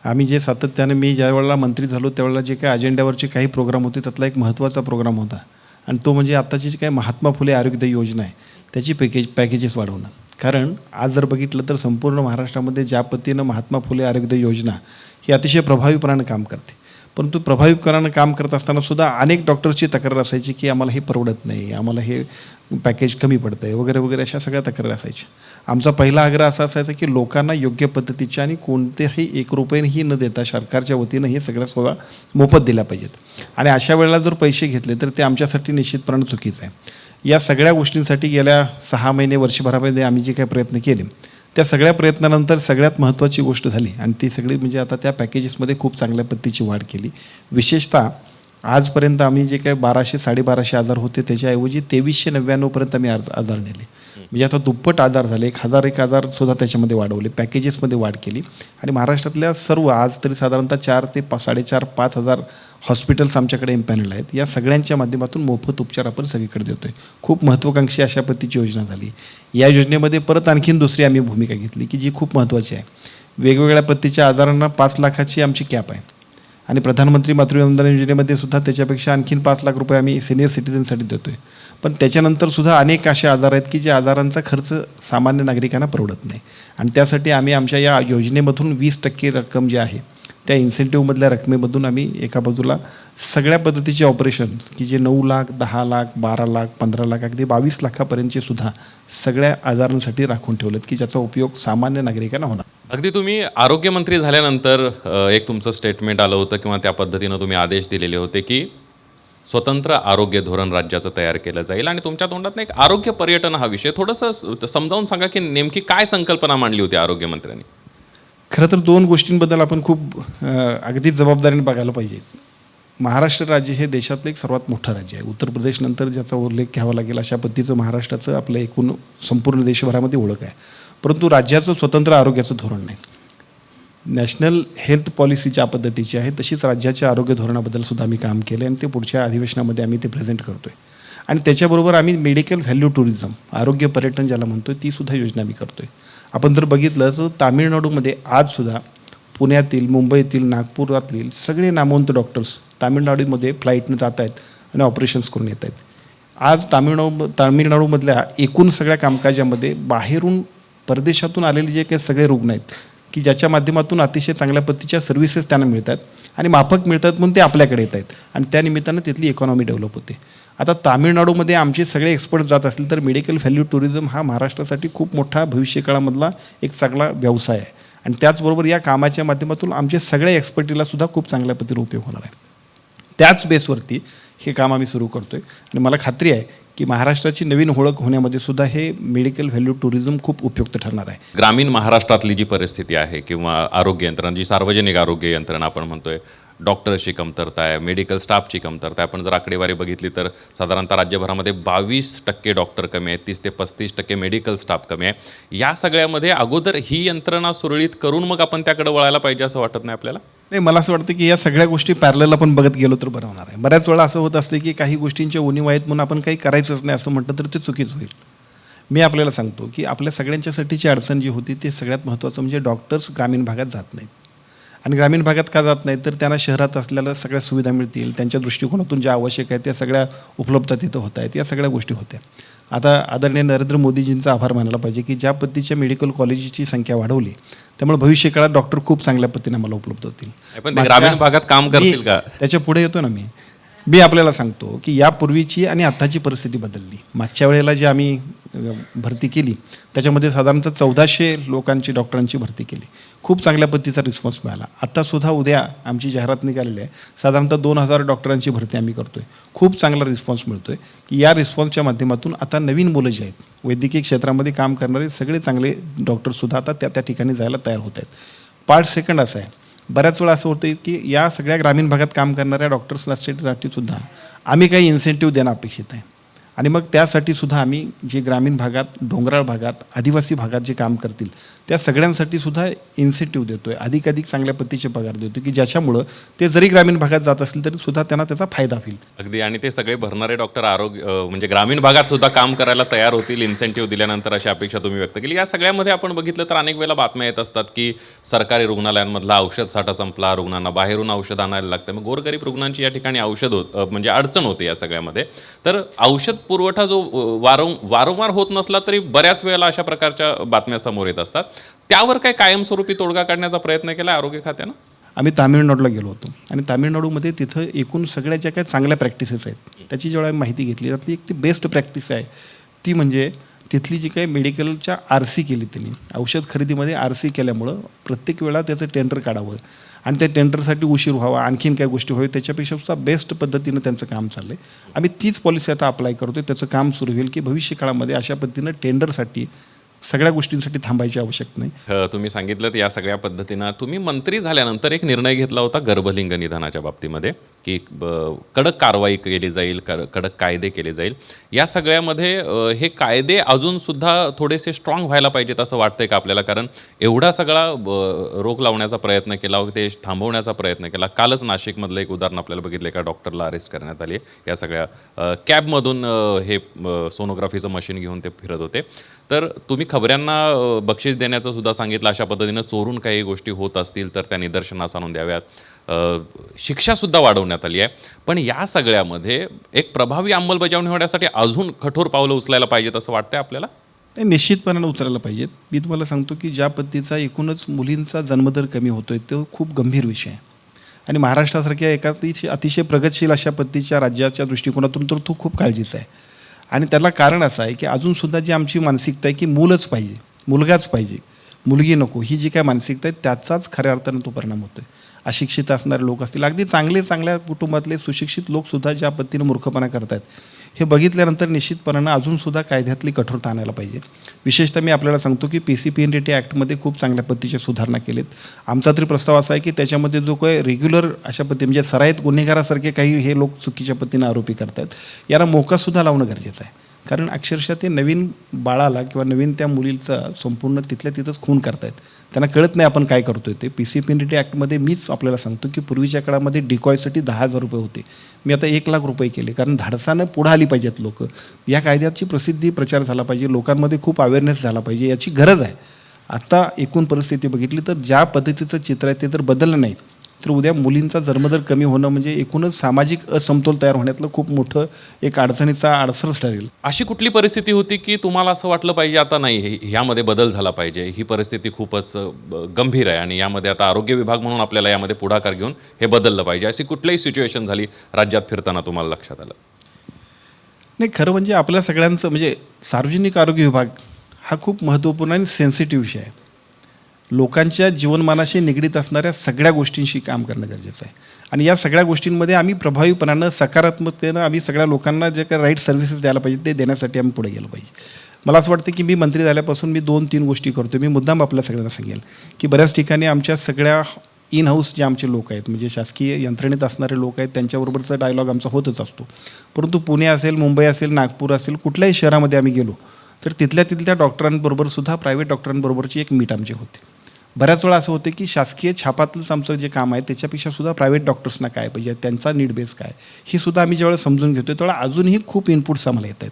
आम्ही जे सातत्याने, मी ज्या वेळेला मंत्री झालो त्यावेळेला जे काही अजेंड्यावरचे काही प्रोग्राम होते त्यातला एक महत्त्वाचा प्रोग्राम होता आणि तो म्हणजे आत्ताची जी काही महात्मा फुले आरोग्य योजना आहे त्याची पॅकेजेस वाढवणं. कारण आज जर बघितलं तर संपूर्ण महाराष्ट्रामध्ये ज्या पद्धतीनं महात्मा फुले आरोग्य योजना ही अतिशय प्रभावीपणानं काम करते, परंतु प्रभावीपणानं काम करत असताना सुद्धा अनेक डॉक्टरची तक्रार असायची की आम्हाला हे परवडत नाही, आम्हाला हे पॅकेज कमी पडतं आहे वगैरे वगैरे, अशा सगळ्या तक्रारी असायच्या. आमचा पहिला आग्रह असा असायचा की लोकांना योग्य पद्धतीच्या आणि कोणतेही 1 रुपयाही न देता सरकारच्या वतीनं हे सगळ्या सेवा मोफत दिल्या पाहिजेत. आणि अशा वेळेला जर पैसे घेतले तर ते आमच्यासाठी निश्चितपणे चुकीचं आहे. या सगळ्या गोष्टींसाठी गेल्या 6 महिने वर्षभरामध्ये आम्ही जे काही प्रयत्न केले त्या सगळ्या प्रयत्नानंतर सगळ्यात महत्त्वाची गोष्ट झाली आणि ती सगळी म्हणजे आता त्या पॅकेजेसमध्ये खूप चांगल्या पद्धतीची वाढ केली. विशेषतः आजपर्यंत आम्ही जे काही 1200-1250 आजार होते त्याच्याऐवजी 2399पर्यंत आम्ही आजार नेले. म्हणजे आता दुप्पट आजार झाले. 1001 आजार सुद्धा त्याच्यामध्ये वाढवले, पॅकेजेसमध्ये वाढ केली. आणि महाराष्ट्रातल्या सर्व आज तरी साधारणतः 4 ते 4.5-5 हजार हॉस्पिटल्स आमच्याकडे इम्पॅनल आहेत. या सगळ्यांच्या माध्यमातून मोफत उपचार आपण सगळीकडे देतो आहे. खूप महत्त्वाकांक्षी अशा पद्धतीची योजना झाली. या योजनेमध्ये परत आणखीन दुसरी आम्ही भूमिका घेतली की जी खूप महत्त्वाची आहे. वेगवेगळ्या पद्धतीच्या आजारांना 5 लाखाची आमची कॅप आहे आणि प्रधानमंत्री मातृवंदना योजनेमध्ये सुद्धा त्याच्यापेक्षा आणखीन 5 लाख रुपये आम्ही सिनियर सिटीजनसाठी देतो आहे. पण त्याच्यानंतर सुद्धा अनेक असे आजार आहेत की ज्या आजारांचा खर्च सामान्य नागरिकांना परवडत नाही आणि त्यासाठी आम्ही आमच्या या योजनेमधून 20% रक्कम जी आहे त्या इन्सेंटिव्हमधल्या रकमेमधून आम्ही एका बाजूला सगळ्या पद्धतीचे ऑपरेशन की जे 9 लाख 10 लाख 12 लाख 15 लाख अगदी 22 लाखापर्यंतचे सुद्धा सगळ्या आजारांसाठी राखून ठेवलेत की ज्याचा उपयोग सामान्य नागरिकांना होणार. अगदी तुम्ही आरोग्यमंत्री झाल्यानंतर एक तुमचं स्टेटमेंट आलं होतं किंवा त्या पद्धतीनं तुम्ही आदेश दिलेले होते की स्वतंत्र आरोग्य धोरण राज्याचं तयार केलं जाईल आणि तुमच्या तोंडात एक आरोग्य पर्यटन हा विषय थोडंसं समजावून सांगा की नेमकी काय संकल्पना मांडली होती आरोग्यमंत्र्यांनी. खरं तर 2 गोष्टींबद्दल आपण खूप अगदी जबाबदारीने बघायला पाहिजे. महाराष्ट्र राज्य हे देशातलं एक सर्वात मोठं राज्य आहे. उत्तर प्रदेशनंतर ज्याचा उल्लेख घ्यावा लागेल अशा पद्धतीचं महाराष्ट्राचं आपलं एकूण संपूर्ण देशभरामध्ये ओळख आहे. परंतु राज्याचं स्वतंत्र आरोग्याचं धोरण नाही. नॅशनल हेल्थ पॉलिसी ज्या पद्धतीची आहे तशीच राज्याच्या आरोग्य धोरणाबद्दल सुद्धा आम्ही काम केलं आणि ते पुढच्या अधिवेशनामध्ये आम्ही ते प्रेझेंट करतो आहे. आणि त्याच्याबरोबर आम्ही मेडिकल व्हॅल्यू टुरिझम आरोग्य पर्यटन ज्याला म्हणतो ती सुद्धा योजना आम्ही करतो आहे. आपण जर बघितलं तर तामिळनाडूमध्ये आजसुद्धा पुण्यातील मुंबईतील नागपुरातील सगळे नामवंत डॉक्टर्स तामिळनाडूमध्ये फ्लाईटनं जात आहेत आणि ऑपरेशन्स करून येत आहेत. आज तामिळनाडूमधल्या एकूण सगळ्या कामकाजामध्ये बाहेरून परदेशातून आलेले जे काही सगळे रुग्ण आहेत की ज्याच्या माध्यमातून अतिशय चांगल्या पद्धतीच्या सर्व्हिसेस त्यांना मिळतात आणि माफक मिळतात म्हणून ते आपल्याकडे येत आहेत आणि त्या निमित्तानं तिथली इकॉनॉमी डेव्हलप होते. आता तामिळनाडूमध्ये आमचे सगळे एक्सपर्ट जात असतील तर मेडिकल व्हॅल्यू टुरिझम हा महाराष्ट्रासाठी खूप मोठा भविष्यकाळामधला एक चांगला व्यवसाय आहे आणि त्याचबरोबर या कामाच्या माध्यमातून आमच्या सगळ्या एक्सपर्टीला सुद्धा खूप चांगल्या पद्धतीने उपयोग होणार आहे. त्याच बेसवरती हे काम आम्ही सुरू करतो आहे आणि मला खात्री आहे की महाराष्ट्राची नवीन ओळख होण्यामध्ये सुद्धा हे मेडिकल व्हॅल्यू टुरिझम खूप उपयुक्त ठरणार आहे. ग्रामीण महाराष्ट्रातली जी परिस्थिती आहे किंवा आरोग्य यंत्रणा जी सार्वजनिक आरोग्य यंत्रणा आपण म्हणतोय, डॉक्टर्सची कमतरता आहे, मेडिकल स्टाफची कमतरता आहे. आपण जर आकडेवारी बघितली तर साधारणतः राज्यभरामध्ये 22% डॉक्टर कमी आहेत, 30 ते 35% मेडिकल स्टाफ कमी आहे. या सगळ्यामध्ये अगोदर ही यंत्रणा सुरळीत करून मग आपण त्याकडे वळायला पाहिजे असं वाटत नाही आपल्याला? नाही, मला असं वाटतं की या सगळ्या गोष्टी पॅरलल आपण बघत गेलो तर बरं होणार आहे. बऱ्याच वेळा असं होत असते की काही गोष्टींच्या उणीव आहेत म्हणून आपण काही करायचंच नाही असं म्हटलं तर ते चुकीचं होईल. मी आपल्याला सांगतो की आपल्या सगळ्यांच्यासाठीची अडचण जी होती ते सगळ्यात महत्त्वाचं म्हणजे डॉक्टर्स ग्रामीण भागात जात नाहीत. आणि ग्रामीण भागात का जात नाहीत तर त्यांना शहरात असलेल्या सगळ्या सुविधा मिळतील, त्यांच्या दृष्टिकोनातून ज्या आवश्यक आहेत त्या सगळ्या उपलब्ध तिथं होत आहेत, या सगळ्या गोष्टी होत्या. आता आदरणीय नरेंद्र मोदीजींचा आभार मानायला पाहिजे की ज्या पद्धतीच्या मेडिकल कॉलेजची संख्या वाढवली त्यामुळे भविष्य काळात डॉक्टर खूप चांगल्या पद्धतीने आम्हाला उपलब्ध होतील. पण ते ग्रामीण भागात काम करतील का? त्याच्या पुढे येतो ना मी आपल्याला सांगतो की यापूर्वीची आणि आत्ताची परिस्थिती बदलली. मागच्या वेळेला जी आम्ही भरती केली त्याच्यामध्ये साधारणतः 1400 लोकांची डॉक्टरांची भरती केली. खूप चांगल्या पद्धतीचा रिस्पॉन्स मिळाला. आत्तासुद्धा उद्या आमची जाहिरात निघालेली आहे, साधारणतः 2000 डॉक्टरांची भरती आम्ही करतो आहे. खूप चांगला रिस्पॉन्स मिळतो आहे की या रिस्पॉन्सच्या माध्यमातून आता नवीन मुलं जी आहेत वैद्यकीय क्षेत्रामध्ये काम करणारे सगळे चांगले डॉक्टरसुद्धा आता त्या ठिकाणी जायला तयार होत आहेत. पार्ट सेकंड असा आहे, बऱ्याच वेळा असं होतं की या सगळ्या ग्रामीण भागात काम करणाऱ्या डॉक्टर्ससाठी सुद्धा आम्ही काही इन्सेंटिव्ह देणं अपेक्षित आहे आणि मग त्यासाठी सुद्धा आम्ही जे ग्रामीण भागात, डोंगराळ भागात, आदिवासी भागात जे काम करतील त्या सगळ्यांसाठी सुद्धा इन्सेंटिव्ह देतो आहे, अधिकाधिक चांगल्या पद्धतीचे पगार देतो की ज्याच्यामुळं ते जरी ग्रामीण भागात जात असतील तरी सुद्धा त्यांना त्याचा फायदा होईल. अगदी. आणि ते सगळे भरणारे डॉक्टर म्हणजे ग्रामीण भागात सुद्धा काम करायला तयार होतील इन्सेंटिव्ह दिल्यानंतर, अशी अपेक्षा तुम्ही व्यक्त केली. या सगळ्यामध्ये आपण बघितलं तर अनेक वेळेला बातम्या येत असतात की सरकारी रुग्णालयांमधला औषध साठा संपला, रुग्णांना बाहेरून औषध आणायला लागतं, मग गोरगरीब रुग्णांची या ठिकाणी म्हणजे अडचण होते या सगळ्यामध्ये. तर औषध पुरवठा जो वारंवार होत नसला तरी बऱ्याच वेळेला अशा प्रकारच्या बातम्या समोर येत असतात. त्यावर काय कायमस्वरूपी तोडगा काढण्याचा प्रयत्न केला आरोग्य खात्यानं? आम्ही तामिळनाडूला गेलो होतो आणि तामिळनाडूमध्ये तिथं एकूण सगळ्या ज्या काही चांगल्या प्रॅक्टिसेस आहेत त्याची जेव्हा आम्ही माहिती घेतली त्यातली एक ती बेस्ट प्रॅक्टिस आहे ती म्हणजे तिथली जी काही मेडिकलच्या RC केली त्यांनी, औषध खरेदीमध्ये RC केल्यामुळं प्रत्येक वेळा त्याचं टेंडर काढावं आणि त्या टेंडरसाठी उशीर व्हावा, आणखीन काही गोष्टी व्हावी, त्याच्यापेक्षा सुद्धा बेस्ट पद्धतीनं त्यांचं काम चाललं आहे. आम्ही तीच पॉलिसी आता अप्लाय करतो आहे. त्याचं काम सुरू होईल की भविष्य काळामध्ये अशा पद्धतीनं टेंडरसाठी सगळ्या गोष्टींसाठी थांबायची आवश्यकता नाही. तुम्ही सांगितलं या सगळ्या पद्धतीनं तुम्ही मंत्री झाल्यानंतर एक निर्णय घेतला होता गर्भलिंग निधनाच्या बाबतीमध्ये की कडक कारवाई केली जाईल, कडक कायदे केले जाईल. या सगळ्यामध्ये हे कायदे अजून सुद्धा थोडेसे स्ट्रॉंग व्हायला पाहिजेत असं वाटतंय का आपल्याला? कारण एवढा सगळा रोख लावण्याचा प्रयत्न केला, ते थांबवण्याचा प्रयत्न केला. कालच नाशिकमधलं एक उदाहरण आपल्याला बघितलं, एका डॉक्टरला अरेस्ट करण्यात आले या सगळ्या कॅबमधून हे सोनोग्राफीचं मशीन घेऊन ते फिरत होते. तर तुम्ही खबऱ्यांना बक्षीस देण्याचं सुद्धा सांगितलं. अशा पद्धतीनं चोरून काही गोष्टी होत असतील तर त्या निदर्शनास आणून द्याव्यात. शिक्षासुद्धा वाढवण्यात आली आहे. पण या सगळ्यामध्ये एक प्रभावी अंमलबजावणी होण्यासाठी अजून कठोर पावलं उचलायला पाहिजेत असं वाटतंय आपल्याला? नाही, निश्चितपणानं उतरायला पाहिजेत. मी तुम्हाला सांगतो की ज्या पद्धतीचा एकूणच मुलींचा जन्मदर कमी होतोय तो खूप गंभीर विषय आहे आणि महाराष्ट्रासारख्या एका अतिशय प्रगतशील अशा पद्धतीच्या राज्याच्या दृष्टिकोनातून तर तो खूप काळजीचा आहे. आणि त्याला कारण असं आहे की अजूनसुद्धा जी आमची मानसिकता आहे की मूलच पाहिजे, मुलगाच पाहिजे, मुलगी नको, ही जी काय मानसिकता आहे त्याचाच खऱ्या अर्थानं तो परिणाम होतो आहे. अशिक्षित असणारे लोक असतील, अगदी चांगल्या कुटुंबातले सुशिक्षित लोकसुद्धा ज्या पद्धतीनं मूर्खपणा करत आहेत हे बघितल्यानंतर निश्चितपणानं अजूनसुद्धा कायद्यातली कठोरता आणायला पाहिजे. विशेषतः मी आपल्याला सांगतो की PCPNDT ॲक्टमध्ये खूप चांगल्या पद्धतीच्या सुधारणा केलेत. आमचा तरी प्रस्ताव असा आहे की त्याच्यामध्ये जो काही रेग्युलर अशा पद्धती म्हणजे सराईत गुन्हेगारासारखे काही हे लोक चुकीच्या पद्धतीनं आरोपी करतात यांना मोकासुद्धा लावणं गरजेचं आहे. कारण अक्षरशः ते नवीन बाळाला किंवा नवीन त्या मुलीचा संपूर्ण तिथल्या तिथंच खून करतायत. त्यांना कळत नाही आपण काय करतोय ते. PCPNDT ॲक्टमध्ये मीच आपल्याला सांगतो की पूर्वीच्या काळामध्ये डिकॉयसाठी 10,000 रुपये होते. मी आता 1,00,000 रुपये केले, कारण धाडसानं पुढं आली पाहिजेत लोक. या कायद्याची प्रसिद्धी प्रचार झाला पाहिजे, लोकांमध्ये खूप अवेअरनेस झाला पाहिजे, याची गरज आहे. आता एकूण परिस्थिती बघितली तर ज्या पद्धतीचं चित्र आहे ते तर बदललं नाही तर उद्या मुलींचा जन्मदर कमी होणं म्हणजे एकूणच सामाजिक असमतोल तयार होण्यातलं खूप मोठं एक अडचणीचा अडसरच ठरेल. अशी कुठली परिस्थिती होती की तुम्हाला असं वाटलं पाहिजे आता नाही, ह्यामध्ये बदल झाला पाहिजे, ही परिस्थिती खूपच गंभीर आहे आणि यामध्ये आता आरोग्य विभाग म्हणून आपल्याला यामध्ये पुढाकार घेऊन हे बदललं पाहिजे, अशी कुठलीही सिच्युएशन झाली राज्यात फिरताना तुम्हाला लक्षात आलं? नाही, खरं म्हणजे आपल्या सगळ्यांचं म्हणजे सार्वजनिक आरोग्य विभाग हा खूप महत्त्वपूर्ण आणि सेन्सिटिव्ह विषय आहे. लोकांच्या जीवनमानाशी निगडीत असणाऱ्या सगळ्या गोष्टींशी काम करणं गरजेचं आहे आणि या सगळ्या गोष्टींमध्ये आम्ही प्रभावीपणानं सकारात्मकतेनं आम्ही सगळ्या लोकांना जे काही राईट सर्व्हिसेस द्यायला पाहिजे ते देण्यासाठी आम्ही पुढे गेलं पाहिजे. मला असं वाटतं की मी मंत्री झाल्यापासून मी 2-3 गोष्टी करतो. मी मुद्दाम आपल्या सगळ्यांना सांगेल की बऱ्याच ठिकाणी आमच्या सगळ्या इन हाऊस जे आमचे लोक आहेत म्हणजे शासकीय यंत्रणेत असणारे लोक आहेत त्यांच्याबरोबरचा डायलॉग आमचा होतच असतो. परंतु पुणे असेल, मुंबई असेल, नागपूर असेल, कुठल्याही शहरामध्ये आम्ही गेलो तर तिथल्या डॉक्टरांबरोबर सुद्धा प्रायव्हेट डॉक्टरांबरोबरची एक मीट आमची होते. बऱ्याच वेळा असं होतं की शासकीय छापातलंच आमचं जे काम आहे त्याच्यापेक्षा सुद्धा प्रायव्हेट डॉक्टर्सना काय पाहिजे, त्यांचा नीड बेस काय, ही सुद्धा आम्ही ज्यावेळेला समजून घेतो तेव्हा अजूनही खूप इनपुट्स आम्हाला येत आहेत.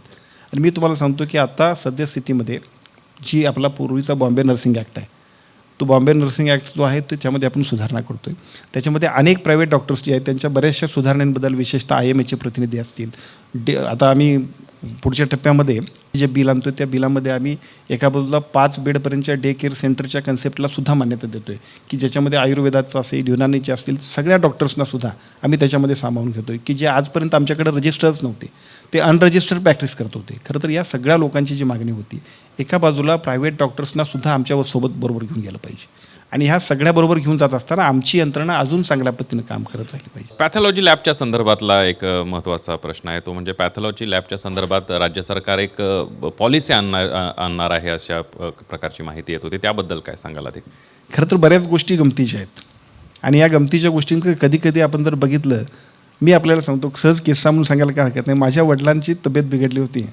आणि मी तुम्हाला सांगतो की आता सद्यस्थितीमध्ये जी आपला पूर्वीचा बॉम्बे नर्सिंग ॲक्ट आहे तो बॉम्बे नर्सिंग ॲक्ट जो आहे त्याच्यामध्ये आपण सुधारणा करतो आहे. त्याच्यामध्ये अनेक प्रायव्हेट डॉक्टर्स जे आहेत त्यांच्या बऱ्याचशा सुधारणेबद्दल विशेषतः IMAचे प्रतिनिधी असतील. आता आम्ही पुढच्या टप्प्यामध्ये जे बिल आणतो त्या बिलामध्ये आम्ही एका बाजूला 5 बेडपर्यंतच्या डे केअर सेंटरच्या कन्सेप्टला सुद्धा मान्यता देतो आहे की ज्याच्यामध्ये आयुर्वेदाचं असेल, युनानीचे असतील, सगळ्या डॉक्टर्सना सुद्धा आम्ही त्याच्यामध्ये सामावून घेतो आहे की जे आजपर्यंत आमच्याकडे रजिस्टर्स नव्हते ते अनरजिस्टर्ड प्रॅक्टिस करत होते. खरं तर या सगळ्या लोकांची जी मागणी होती एका बाजूला प्रायव्हेट डॉक्टर्सना सुद्धा आमच्यासोबत बरोबर घेऊन गेलं पाहिजे आणि ह्या सगळ्याबरोबर घेऊन जात असताना आमची यंत्रणा अजून चांगल्या पद्धतीनं काम करत राहिली पाहिजे. पॅथॉलॉजी लॅबच्या संदर्भातला एक महत्त्वाचा प्रश्न आहे तो म्हणजे पॅथॉलॉजी लॅबच्या संदर्भात राज्य सरकार एक पॉलिसी आणणार आहे अशा प्रकारची माहिती येत होती, त्याबद्दल काय सांगाल? ते खरं तर बऱ्याच गोष्टी गमतीच्या आहेत आणि या गमतीच्या गोष्टींकडे कधी कधी आपण जर बघितलं, मी आपल्याला सांगतो सहज किस्सा म्हणून सांगायला काय हरकत नाही. माझ्या वडिलांची तब्येत बिघडली होती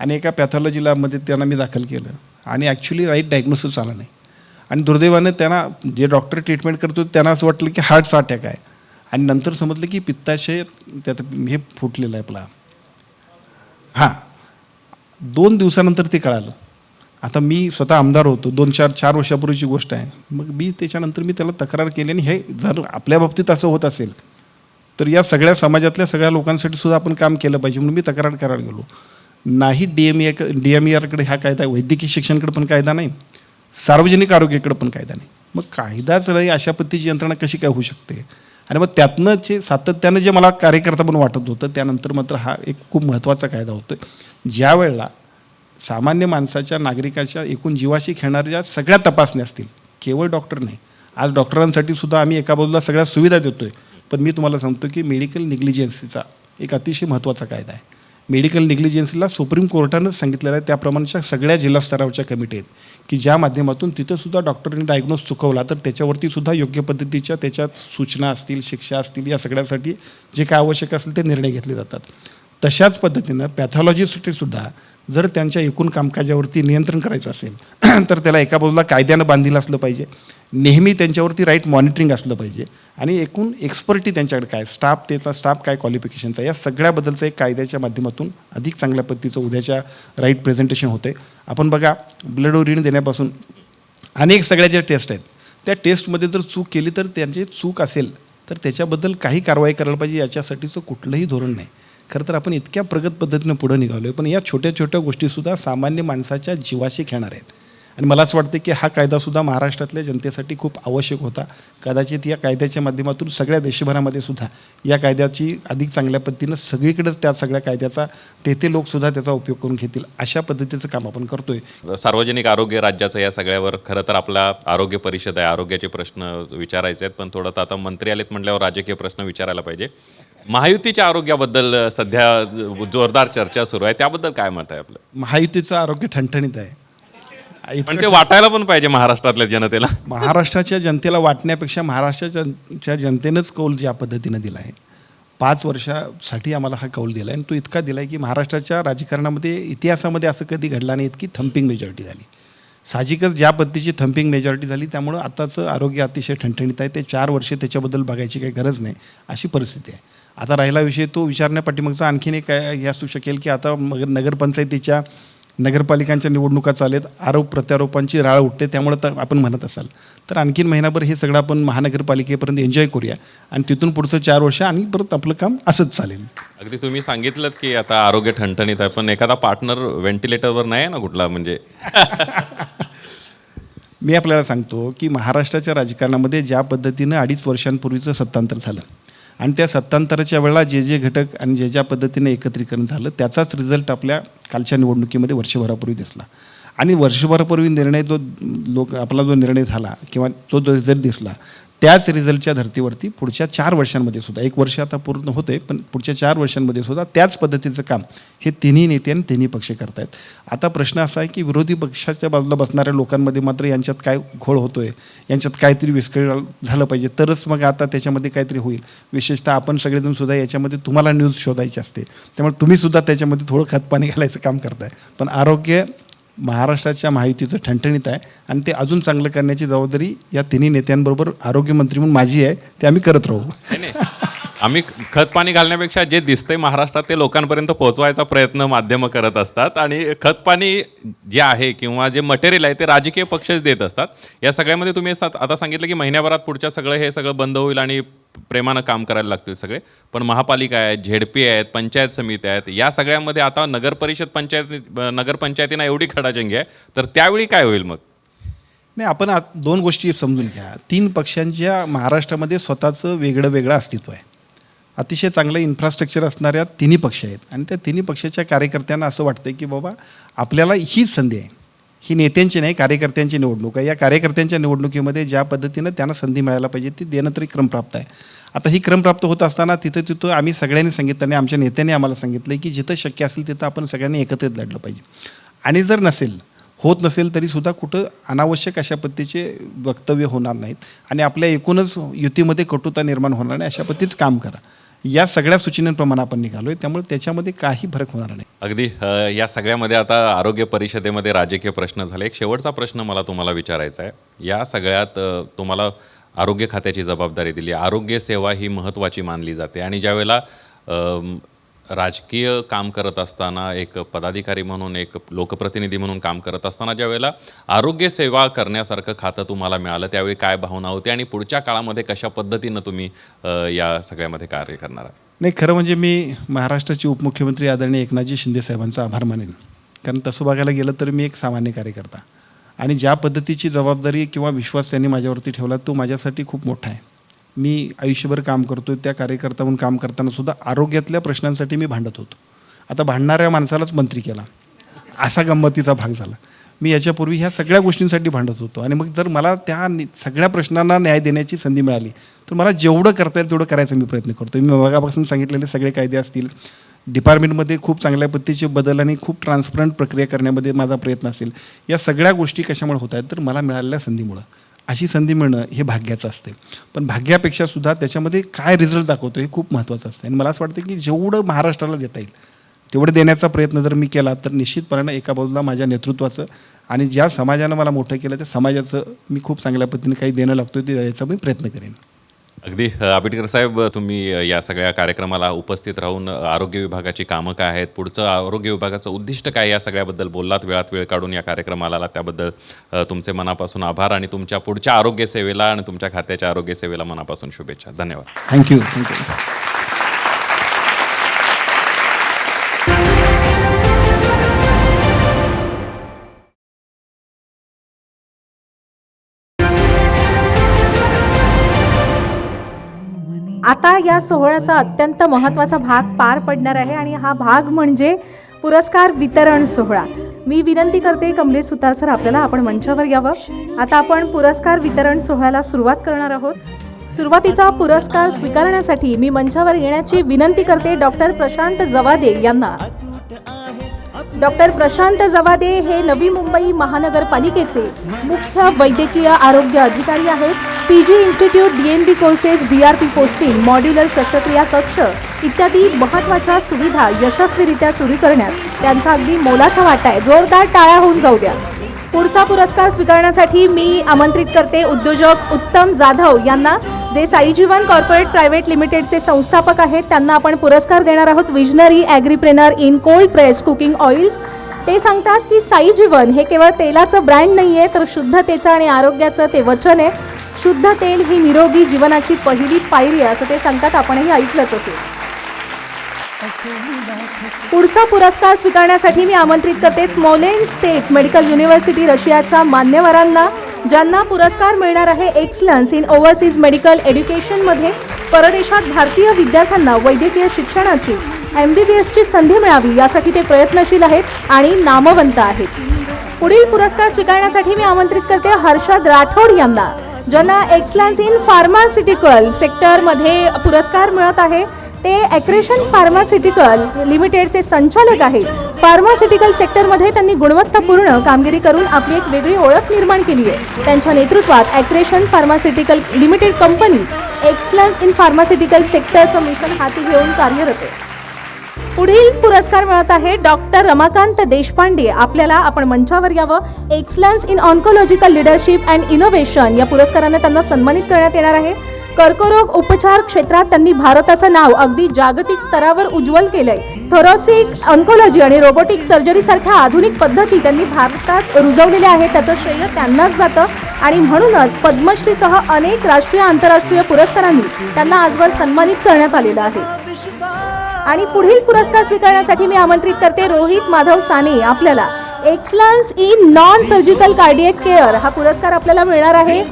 आणि एका पॅथॉलॉजी लॅबमध्ये त्यांना मी दाखल केलं आणि ॲक्च्युली राईट डायग्नोसिस आलं नाही आणि दुर्दैवानं त्यांना जे डॉक्टर ट्रीटमेंट करतो त्यांना असं वाटलं की हार्टचा अटॅक आहे आणि नंतर समजलं की पित्ताशय त्यात हे फुटलेलं आहे आपला. 2 दिवसानंतर ते कळालं. आता मी स्वतः आमदार होतो, 4 वर्षापूर्वीची गोष्ट आहे. मग मी त्याच्यानंतर मी त्याला तक्रार केली आणि हे जर आपल्या बाबतीत असं होत असेल तर या सगळ्या समाजातल्या सगळ्या लोकांसाठी सुद्धा आपण काम केलं पाहिजे म्हणून मी तक्रार करायला गेलो. नाही DMERकडे हा कायदा, वैद्यकीय शिक्षणाकडे पण कायदा नाही, सार्वजनिक आरोग्याकडे पण कायदा नाही. मग कायदाच नाही अशा पद्धतीची यंत्रणा कशी काय होऊ शकते? आणि मग त्यातनं जे सातत्यानं जे मला कार्यकर्ता पण वाटत होतं त्यानंतर मात्र हा एक खूप महत्त्वाचा कायदा होतो. ज्या वेळेला सामान्य माणसाच्या, नागरिकाच्या एकूण जीवाशी खेळणाऱ्या सगळ्या तपासण्या असतील, केवळ डॉक्टर नाही, आज डॉक्टरांसाठी सुद्धा आम्ही एका बाजूला सगळ्या सुविधा देतो आहे, पण मी तुम्हाला सांगतो की मेडिकल निग्लिजन्सीचा एक अतिशय महत्त्वाचा कायदा आहे. मेडिकल निग्लिजन्सीला सुप्रीम कोर्टानंच सांगितलेलं आहे, त्याप्रमाणेच्या सगळ्या जिल्हा स्तरावरच्या कमिटी आहेत की ज्या माध्यमातून तिथंसुद्धा डॉक्टरने डायग्नोज चुकवला तर त्याच्यावरती सुद्धा योग्य पद्धतीच्या त्याच्यात सूचना असतील, शिक्षा असतील, या सगळ्यासाठी जे काय आवश्यक असेल ते निर्णय घेतले जातात. तशाच पद्धतीनं पॅथॉलॉजीसाठीसुद्धा जर त्यांच्या एकूण कामकाजावरती नियंत्रण करायचं असेल तर त्याला एका बाजूला कायद्यानं बांधील असलं पाहिजे, नेहमी त्यांच्यावरती राईट मॉनिटरिंग असलं पाहिजे आणि एकूण एक्सपर्टी त्यांच्याकडे काय, त्याचा स्टाफ काय क्वालिफिकेशनचा, या सगळ्याबद्दलचं एक कायद्याच्या माध्यमातून अधिक चांगल्या पद्धतीचं उद्याच्या राईट प्रेझेंटेशन होते. आपण बघा, ब्लड युरिन देण्यापासून अनेक सगळ्या ज्या टेस्ट आहेत त्या टेस्टमध्ये जर चूक केली तर त्यांची चूक असेल तर त्याच्याबद्दल काही कारवाई करायला पाहिजे, याच्यासाठीचं कुठलंही धोरण नाही. खरं तर आपण इतक्या प्रगत पद्धतीनं पुढं निघालो आहे, पण या छोट्या छोट्या गोष्टीसुद्धा सामान्य माणसाच्या जीवाशी खेळणार आहेत. आणि मला असं वाटतं की हा कायदासुद्धा महाराष्ट्रातल्या जनतेसाठी खूप आवश्यक होता. कदाचित या कायद्याच्या माध्यमातून सगळ्या देशभरामध्ये सुद्धा या कायद्याची अधिक चांगल्या पद्धतीनं सगळीकडेच त्या सगळ्या कायद्याचा ते लोकसुद्धा त्याचा उपयोग करून घेतील, अशा पद्धतीचं काम आपण करतोय. सार्वजनिक आरोग्य राज्याचं या सगळ्यावर खरं तर आपला आरोग्य परिषद आहे, आरोग्याचे प्रश्न विचारायचे आहेत, पण थोडं तर आता मंत्री आलेत म्हटल्यावर राजकीय प्रश्न विचारायला पाहिजे. महायुतीच्या आरोग्याबद्दल सध्या जोरदार चर्चा सुरू आहे, त्याबद्दल काय मत आहे आपलं? महायुतीचं आरोग्य ठणठणीत आहे. पण ते वाटायला पण पाहिजे महाराष्ट्रातल्या जनतेला. महाराष्ट्राच्या जनतेला वाटण्यापेक्षा महाराष्ट्राच्या जनतेनंच कौल ज्या पद्धतीनं दिला आहे, 5 वर्षासाठी आम्हाला हा कौल दिला आहे आणि तो इतका दिला आहे की महाराष्ट्राच्या राजकारणामध्ये इतिहासामध्ये असं कधी घडलं नाही, इतकी थम्पिंग मेजॉरिटी झाली. साहजिकच ज्या पद्धतीची थम्पिंग मेजॉरिटी झाली त्यामुळं आताचं आरोग्य अतिशय ठणठणीत आहे. ते 4 वर्षे त्याच्याबद्दल बघायची काही गरज नाही, अशी परिस्थिती आहे. आता राहिला विषय तो विचारण्यापाठीमागचा आणखीन एक हे असू शकेल की आता नगरपंचायतीच्या नगरपालिकांच्या निवडणुका चालेत, आरोप प्रत्यारोपांची राळ उठते, त्यामुळं तर आपण म्हणत असाल तर आणखीन महिनाभर हे सगळं आपण महानगरपालिकेपर्यंत एन्जॉय करूया आणि तिथून पुढचं 4 वर्ष आणि परत आपलं काम असंच चालेल. अगदी तुम्ही सांगितलं की आता आरोग्य ठणठणीत आहे, पण एखादा पार्टनर व्हेंटिलेटरवर नाही आहे ना कुठला? म्हणजे मी आपल्याला सांगतो की महाराष्ट्राच्या राजकारणामध्ये ज्या पद्धतीनं 2.5 वर्षांपूर्वीचं सत्तांतर झालं आणि त्या सत्तांतराच्या वेळेला जे घटक आणि ज्या पद्धतीने एकत्रीकरण झालं त्याचाच रिझल्ट आपल्या कालच्या निवडणुकीमध्ये वर्षभरापूर्वी दिसला. आणि वर्षभरापूर्वी आपला जो निर्णय झाला किंवा तो जो रिझल्ट दिसला त्याच रिझल्टच्या धर्तीवरती पुढच्या 4 वर्षांमध्ये सुद्धा, 1 वर्ष आता पूर्ण होते पण पुढच्या 4 वर्षांमध्ये सुद्धा त्याच पद्धतीचं काम हे तिन्ही नेते आणि तिन्ही पक्ष करतायत. आता प्रश्न असा आहे की विरोधी पक्षाच्या बाजूला बसणाऱ्या लोकांमध्ये मात्र यांच्यात काय घोळ होतोय, यांच्यात काहीतरी विस्कळ झालं पाहिजे तरच मग आता त्याच्यामध्ये काहीतरी होईल. विशेषतः आपण सगळेजण सुद्धा याच्यामध्ये तुम्हाला न्यूज शोधायची असते, त्यामुळे तुम्ही सुद्धा त्याच्यामध्ये थोडं खतपाणी घालायचं काम करताय. पण आरोग्य महाराष्ट्राच्या महायुतीचं ठणठणीत आहे आणि ते अजून चांगलं करण्याची जबाबदारी या तिन्ही नेत्यांबरोबर आरोग्यमंत्री म्हणून माझी आहे, ते आम्ही करत राहू. नाही, आम्ही खत पाणी घालण्यापेक्षा जे दिसतंय महाराष्ट्रात ते लोकांपर्यंत पोहोचवायचा प्रयत्न माध्यमं करत असतात आणि खत पाणी जे आहे किंवा जे मटेरियल आहे ते राजकीय पक्षच देत असतात. या सगळ्यामध्ये तुम्ही आता सांगितलं की महिन्याभरात पुढच्या हे सगळं बंद होईल आणि प्रेमानं काम करायला लागतील सगळे, पण महापालिका आहेत, झेडपी आहेत, पंचायत समिती आहेत, या सगळ्यामध्ये आता नगरपंचायतींना एवढी खडाजंगी आहे तर त्यावेळी काय होईल मग? नाही, आपण 2 गोष्टी समजून घ्या. 3 पक्षांच्या महाराष्ट्रामध्ये स्वतःचं वेगळं अस्तित्व आहे. अतिशय चांगलं इन्फ्रास्ट्रक्चर असणाऱ्या तिन्ही पक्ष आहेत आणि त्या तिन्ही पक्षाच्या कार्यकर्त्यांना असं वाटतं की बाबा आपल्याला हीच संधी आहे, ही नेत्यांची नाही कार्यकर्त्यांची निवडणूक आहे. या कार्यकर्त्यांच्या निवडणुकीमध्ये ज्या पद्धतीनं त्यांना संधी मिळायला पाहिजे ती देणं तरी क्रमप्राप्त आहे. आता ही क्रमप्राप्त होत असताना तिथं आम्ही सगळ्यांनी सांगितलं आणि आमच्या नेत्यांनी आम्हाला सांगितलं की जिथं शक्य असेल तिथं आपण सगळ्यांनी एकत्रित लढलं पाहिजे. आणि जर होत नसेल तरीसुद्धा कुठं अनावश्यक अशा पद्धतीचे वक्तव्य होणार नाहीत आणि आपल्या एकूणच युतीमध्ये कटुता निर्माण होणार नाही, अशा पद्धतीचं काम करा. या सगळ्या सूचनांप्रमाणे आपण निघालो आहे, त्यामुळे त्याच्यामध्ये काही फरक होणार नाही. अगदी या सगळ्यामध्ये आता आरोग्य परिषदेमध्ये राजकीय प्रश्न झाले. एक शेवटचा प्रश्न मला तुम्हाला विचारायचा आहे. या सगळ्यात तुम्हाला आरोग्य खात्याची जबाबदारी दिली, आरोग्य सेवा ही महत्त्वाची मानली जाते आणि ज्यावेळेला राजकीय काम करत असताना एक पदाधिकारी म्हणून, एक लोकप्रतिनिधी म्हणून काम करत असताना ज्यावेळेला आरोग्य सेवा करण्यासारखं खातं तुम्हाला मिळालं त्यावेळी काय भावना होती आणि पुढच्या काळामध्ये कशा पद्धतीनं तुम्ही या सगळ्यामध्ये कार्य करणार आहात? नाही, खरं म्हणजे मी महाराष्ट्राचे उपमुख्यमंत्री आदरणीय एकनाथजी शिंदे साहेबांचा आभार मानेन. कारण तसं बघायला गेलं तर मी एक सामान्य कार्यकर्ता आणि ज्या पद्धतीची जबाबदारी किंवा विश्वास त्यांनी माझ्यावरती ठेवला तो माझ्यासाठी खूप मोठा आहे. मी आयुष्यभर काम करतो, त्या कार्यकर्ता म्हणून काम करताना सुद्धा आरोग्यातल्या प्रश्नांसाठी मी भांडत होतो. आता भांडणाऱ्या माणसालाच मंत्री केला, असा गंमतीचा भाग झाला. मी याच्यापूर्वी ह्या सगळ्या गोष्टींसाठी भांडत होतो आणि मग जर मला त्या सगळ्या प्रश्नांना न्याय देण्याची संधी मिळाली तर मला जेवढं करता येईल तेवढं करायचा मी प्रयत्न करतो. मी मगापासून सांगितलेले सगळे कायदे असतील, डिपार्टमेंटमध्ये खूप चांगल्या पद्धतीचे बदल आणि खूप ट्रान्सपरंट प्रक्रिया करण्यामध्ये माझा प्रयत्न असेल. या सगळ्या गोष्टी कशामुळे होत आहेत तर मला मिळालेल्या संधीमुळं. अशी संधी मिळणं हे भाग्याचं असते, पण भाग्यापेक्षा सुद्धा त्याच्यामध्ये काय रिझल्ट दाखवतो हे खूप महत्त्वाचं असतं. आणि मला असं वाटतं की जेवढं महाराष्ट्राला देता येईल तेवढं देण्याचा प्रयत्न जर मी केला तर निश्चितपणे एका बाजूला माझ्या नेतृत्वाचं आणि ज्या समाजानं मला मोठं केलं त्या समाजाचं मी खूप चांगल्या पद्धतीने काही देणं लागतो ते द्यायचा मी प्रयत्न करेन. अगदी आबिटकर साहेब, तुम्ही या सगळ्या कार्यक्रमाला उपस्थित राहून आरोग्य विभागाची कामं काय आहेत, पुढचं आरोग्य विभागाचं उद्दिष्ट काय, या सगळ्याबद्दल बोललात. वेळात वेळ काढून या कार्यक्रमाला आला त्याबद्दल तुमचे मनापासून आभार आणि तुमच्या पुढच्या आरोग्य सेवेला आणि तुमच्या खात्याच्या आरोग्य सेवेला मनापासून शुभेच्छा. धन्यवाद. थँक्यू. आता या सोहळ्याचा अत्यंत महत्त्वाचा भाग पार पडणार आहे आणि हा भाग म्हणजे पुरस्कार वितरण सोहळा. मी विनंती करते कमलेश सुतार सर आपल्याला आपण मंचावर यावं. आता आपण पुरस्कार वितरण सोहळ्याला सुरुवात करणार आहोत. सुरुवातीचा पुरस्कार स्वीकारण्यासाठी मी मंचावर येण्याची विनंती करते डॉक्टर प्रशांत जवादे यांना. डॉक्टर प्रशांत जवादे हे नवी मुंबई महानगरपालिकेचे मुख्य वैद्यकीय आरोग्य अधिकारी आहेत. PG institute, DNB courses, DRP posting, modular शस्त्रक्रिया कक्ष इत्यादी महत्त्वाच्या सुविधा यशस्वीरित्या सुरू करण्यात त्यांचा अगदी मोलाचा वाटा आहे. जोरदार टाळ्या होऊन जाऊ द्या. पुढचा पुरस्कार स्वीकारण्यासाठी मी आमंत्रित करते उद्योजक उत्तम जाधव यांना, जे साईजीवन कॉर्पोरेट प्रायव्हेट लिमिटेडचे संस्थापक आहेत. त्यांना आपण पुरस्कार देणार आहोत. Visionary agripreneur in cold press cooking oils. ते सांगतात की साईजीवन हे केवळ तेलाचं ब्रँड नाही आहे, तर शुद्धतेचं आणि आरोग्याचं ते वचन आहे. शुद्ध तेल ही निरोगी जीवनाची पहिली पायरी आहे असं ते सांगतात. आपणही ऐकलंच असेल. पुढचा पुरस्कार स्वीकारण्यासाठी मी आमंत्रित करते स्मोलेन्स्क मेडिकल युनिव्हर्सिटी रशियाच्या मान्यवरांना, ज्यांना पुरस्कार मिळणार आहे एक्सलन्स इन ओव्हरसीज मेडिकल एज्युकेशनमध्ये. परदेशात भारतीय विद्यार्थ्यांना वैद्यकीय शिक्षणाची MBBSची संधी मिळावी यासाठी ते प्रयत्नशील आहेत आणि नामवंत आहेत. पुढील पुरस्कार स्वीकारण्यासाठी मी आमंत्रित करते हर्षद राठोड यांना, ज्यांना एक्सलन्स इन फार्मास्युटिकल सेक्टरमध्ये पुरस्कार मिळत आहे. ते ॲक्रेशन फार्मास्युटिकल लिमिटेडचे संचालक आहेत. फार्मास्युटिकल सेक्टरमध्ये त्यांनी गुणवत्तापूर्ण कामगिरी करून आपली एक वेगळी ओळख निर्माण केली आहे. त्यांच्या नेतृत्वात Accretion pharmaceutical limited company excellence in pharmaceutical सेक्टरचं मिशन हाती घेऊन कार्यरत आहे. पुढील पुरस्कार मिळत आहे डॉक्टर रमाकांत देशपांडे. आपल्याला आपण मंचावर यावं. Excellence in oncological leadership and innovation या पुरस्काराने त्यांना सन्मानित करण्यात येणार आहे. कर्करोग उपचार क्षेत्रात त्यांनी भारताचं नाव अगदी जागतिक स्तरावर उज्ज्वल केलंय. थोरॅसिक ऑन्कोलॉजी आणि रोबोटिक सर्जरी सारख्या आधुनिक पद्धती त्यांनी भारतात रुजवलेल्या आहेत. त्याचं श्रेय त्यांनाच जातं आणि म्हणूनच पद्मश्रीसह अनेक राष्ट्रीय आंतरराष्ट्रीय पुरस्कारांनी त्यांना आजवर सन्मानित करण्यात आलेलं आहे. आणि पुढील पुरस्कार स्वीकारण्यासाठी मी आमंत्रित करते रोहित माधव साने. आपल्याला excellence in non surgical cardiac care हा पुरस्कार आपल्याला मिळणार आहे.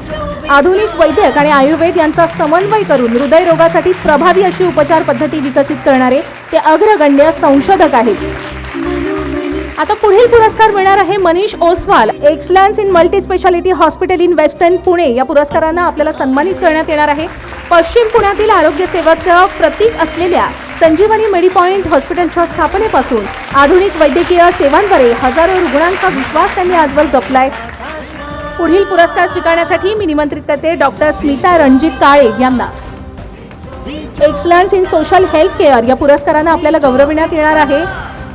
आधुनिक वैद्यक आणि आयुर्वेद यांचा समन्वय करून हृदयरोगासाठी प्रभावी अशी उपचार पद्धती विकसित करणारे ते अग्रगण्य संशोधक आहेत. आता पुढील पुरस्कार मिळणार आहे Manish Oswal. Excellence in multi speciality hospital in western Pune या पुरस्कारानं आपल्याला सन्मानित करण्यात येणार आहे. पश्चिम पुण्यातील आरोग्य सेवेचं प्रतीक असलेल्या संजीवनी मेडिपॉइंट हॉस्पिटलच्या स्थापनेपासून आधुनिक वैद्यकीय सेवांद्वारे हजारो रुग्णांचा विश्वास त्यांनी आजवर जपलाय. पुढील पुरस्कार स्वीकारण्यासाठी मी निमंत्रित करते डॉक्टर स्मिता रणजित काळे यांना. Excellence in social health care या पुरस्कारानं आपल्याला गौरविण्यात येणार आहे.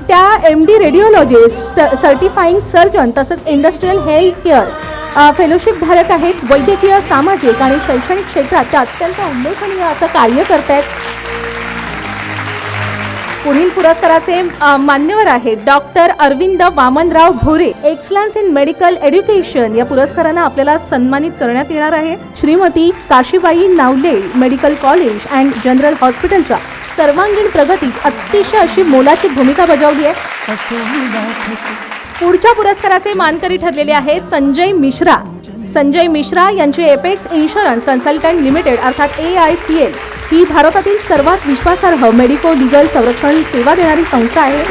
त्या MD रेडिओलॉजिस्ट, सर्टिफाईंग सर्जन तसंच इंडस्ट्रियल हेल्थ केअर फेलोशिप धारक आहेत. वैद्यकीय, सामाजिक आणि शैक्षणिक क्षेत्रात त्या अत्यंत उल्लेखनीय असं कार्य करत आहेत. पुढील पुरस्काराचे मान्यवर आहेत doctor Arvind Vamanrao Bhore. Excellence in medical education या पुरस्कारानं आपल्याला सन्मानित करण्यात येणार आहे. Shrimati Kashibai Navale medical college and general हॉस्पिटलच्या सर्वांगीण प्रगतीत अतिशय अशी मोलाची भूमिका बजावली आहे. पुढच्या पुरस्काराचे मानकरी ठरलेले आहे संजय मिश्रा. संजय मिश्रा यांची एपेक्स इन्शुरन्स कन्सल्टंट लिमिटेड अर्थात AICL ही भारतातील सर्वात विश्वासार्ह मेडिको लिगल संरक्षण सेवा देणारी संस्था आहे.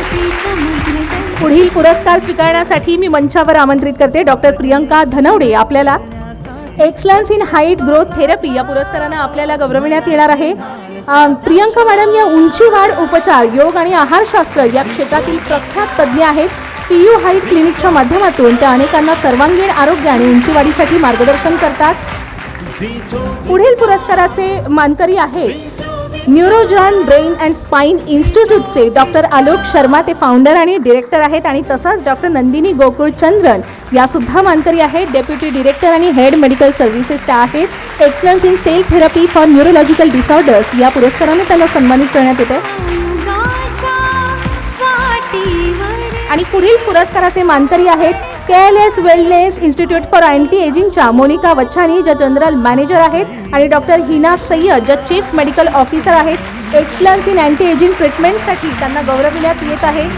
पुढील पुरस्कार स्वीकारण्यासाठी मी मंचावर आमंत्रित करते डॉक्टर प्रियंका धनवडे. आपल्याला excellence in height growth therapy या पुरस्कारानं आपल्याला गौरविण्यात येणार आहे. प्रियंका मॅडम या उंची वाढ उपचार, योग आणि आहारशास्त्र या क्षेत्रातील प्रख्यात तज्ज्ञ आहेत. PU हाईट क्लिनिकच्या माध्यमातून त्या अनेकांना सर्वांगीण आरोग्य आणि उंचीवाढीसाठी मार्गदर्शन करतात. पुढील पुरस्काराचे मानकरी आहेत न्यूरोजॉन ब्रेन अँड स्पाइन इन्स्टिट्यूटचे डॉक्टर आलोक शर्मा, ते फाउंडर आणि डिरेक्टर आहेत. आणि तसंच डॉक्टर नंदिनी गोकुळ चंद्रन या सुद्धा मानकरी आहेत. डेप्युटी डिरेक्टर आणि हेड मेडिकल सर्व्हिसेस त्या आहेत. Excellence in cell therapy for neurological disorders या पुरस्काराने त्यांना सन्मानित करण्यात येते. आणि पुढील पुरस्काराचे मानकरी आहेत KLS wellness institute for anti एजिंगच्या मोनिका वच्छानी, ज्या जनरल मॅनेजर आहेत, आणि डॉक्टर हिना सय्यद, ज्या चीफ मेडिकल ऑफिसर आहेत. एक्सलन्स इन अँटी एजिंग ट्रीटमेंटसाठी त्यांना गौरविण्यात येत आहे.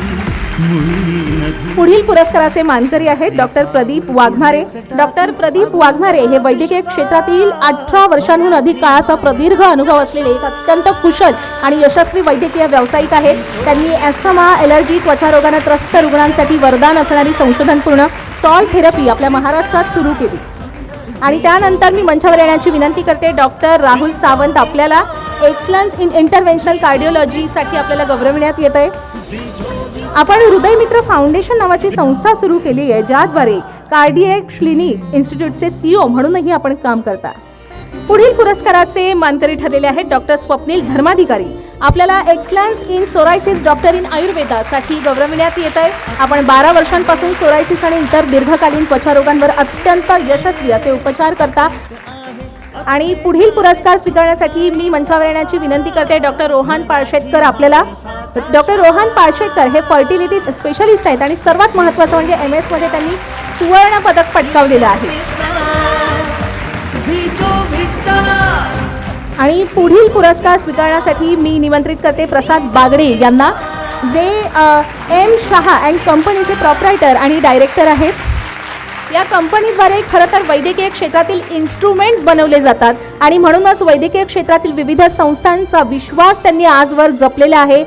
पुढील पुरस्काराचे मानकरी आहेत डॉक्टर प्रदीप वाघमारे. डॉक्टर प्रदीप वाघमारे हे वैद्यकीय क्षेत्रातील 18 वर्षांहून अधिक काळाचा प्रदीर्घ अनुभव असलेले एक अत्यंत कुशल आणि यशस्वी वैद्यकीय व्यावसायिक आहेत. त्यांनी ॲस्थमा, ॲलर्जी, त्वचा रोगाने त्रस्त रुग्णांसाठी वरदान असणारी संशोधनपूर्ण सॉल्ट थेरपी आपल्या महाराष्ट्रात सुरू केली. आणि त्यानंतर मी मंचावर येण्याची विनंती करते डॉक्टर राहुल सावंत. आपल्याला एक्सलन्स इन इंटरव्हेन्शनल कार्डिओलॉजीसाठी आपल्याला गौरविण्यात येत आहे. आपण हृदयमित्र फाउंडेशन नावाची संस्था सुरू केली आहे, ज्याद्वारे कार्डिएक क्लिनिक इन्स्टिट्यूटचे CEO म्हणूनही आपण काम करता. पुढील पुरस्काराचे मानकरी ठरलेले आहेत डॉक्टर स्वप्नील धर्माधिकारी. आपल्याला excellence in psoriasis doctor in आयुर्वेदासाठी गौरविण्यात येत आहे. आपण 12 वर्षांपासून सोरायसिस आणि इतर दीर्घकालीन त्वचारोगांवर अत्यंत यशस्वी असे उपचार करता. आणि पुढील पुरस्कार स्वीकारण्यासाठी मी मंचावर येण्याची विनंती करते डॉक्टर रोहन पाळशेतकर. आपल्याला डॉक्टर रोहन पाळशेतकर हे फर्टिलिटी स्पेशलिस्ट आहेत आणि सर्वात महत्त्वाचं म्हणजे MS मध्ये त्यांनी सुवर्ण पदक पटकावलेलं आहे. आणि पुढील पुरस्कार स्वीकारण्यासाठी मी निमंत्रित करते प्रसाद बागडे यांना, जे M शहा अँड कंपनीचे प्रॉपरायटर आणि डायरेक्टर आहेत. या कंपनीद्वारे खरं तर वैद्यकीय क्षेत्रातील इन्स्ट्रुमेंट्स बनवले जातात आणि म्हणूनच वैद्यकीय क्षेत्रातील विविध संस्थांचा विश्वास त्यांनी आजवर जपलेला आहे.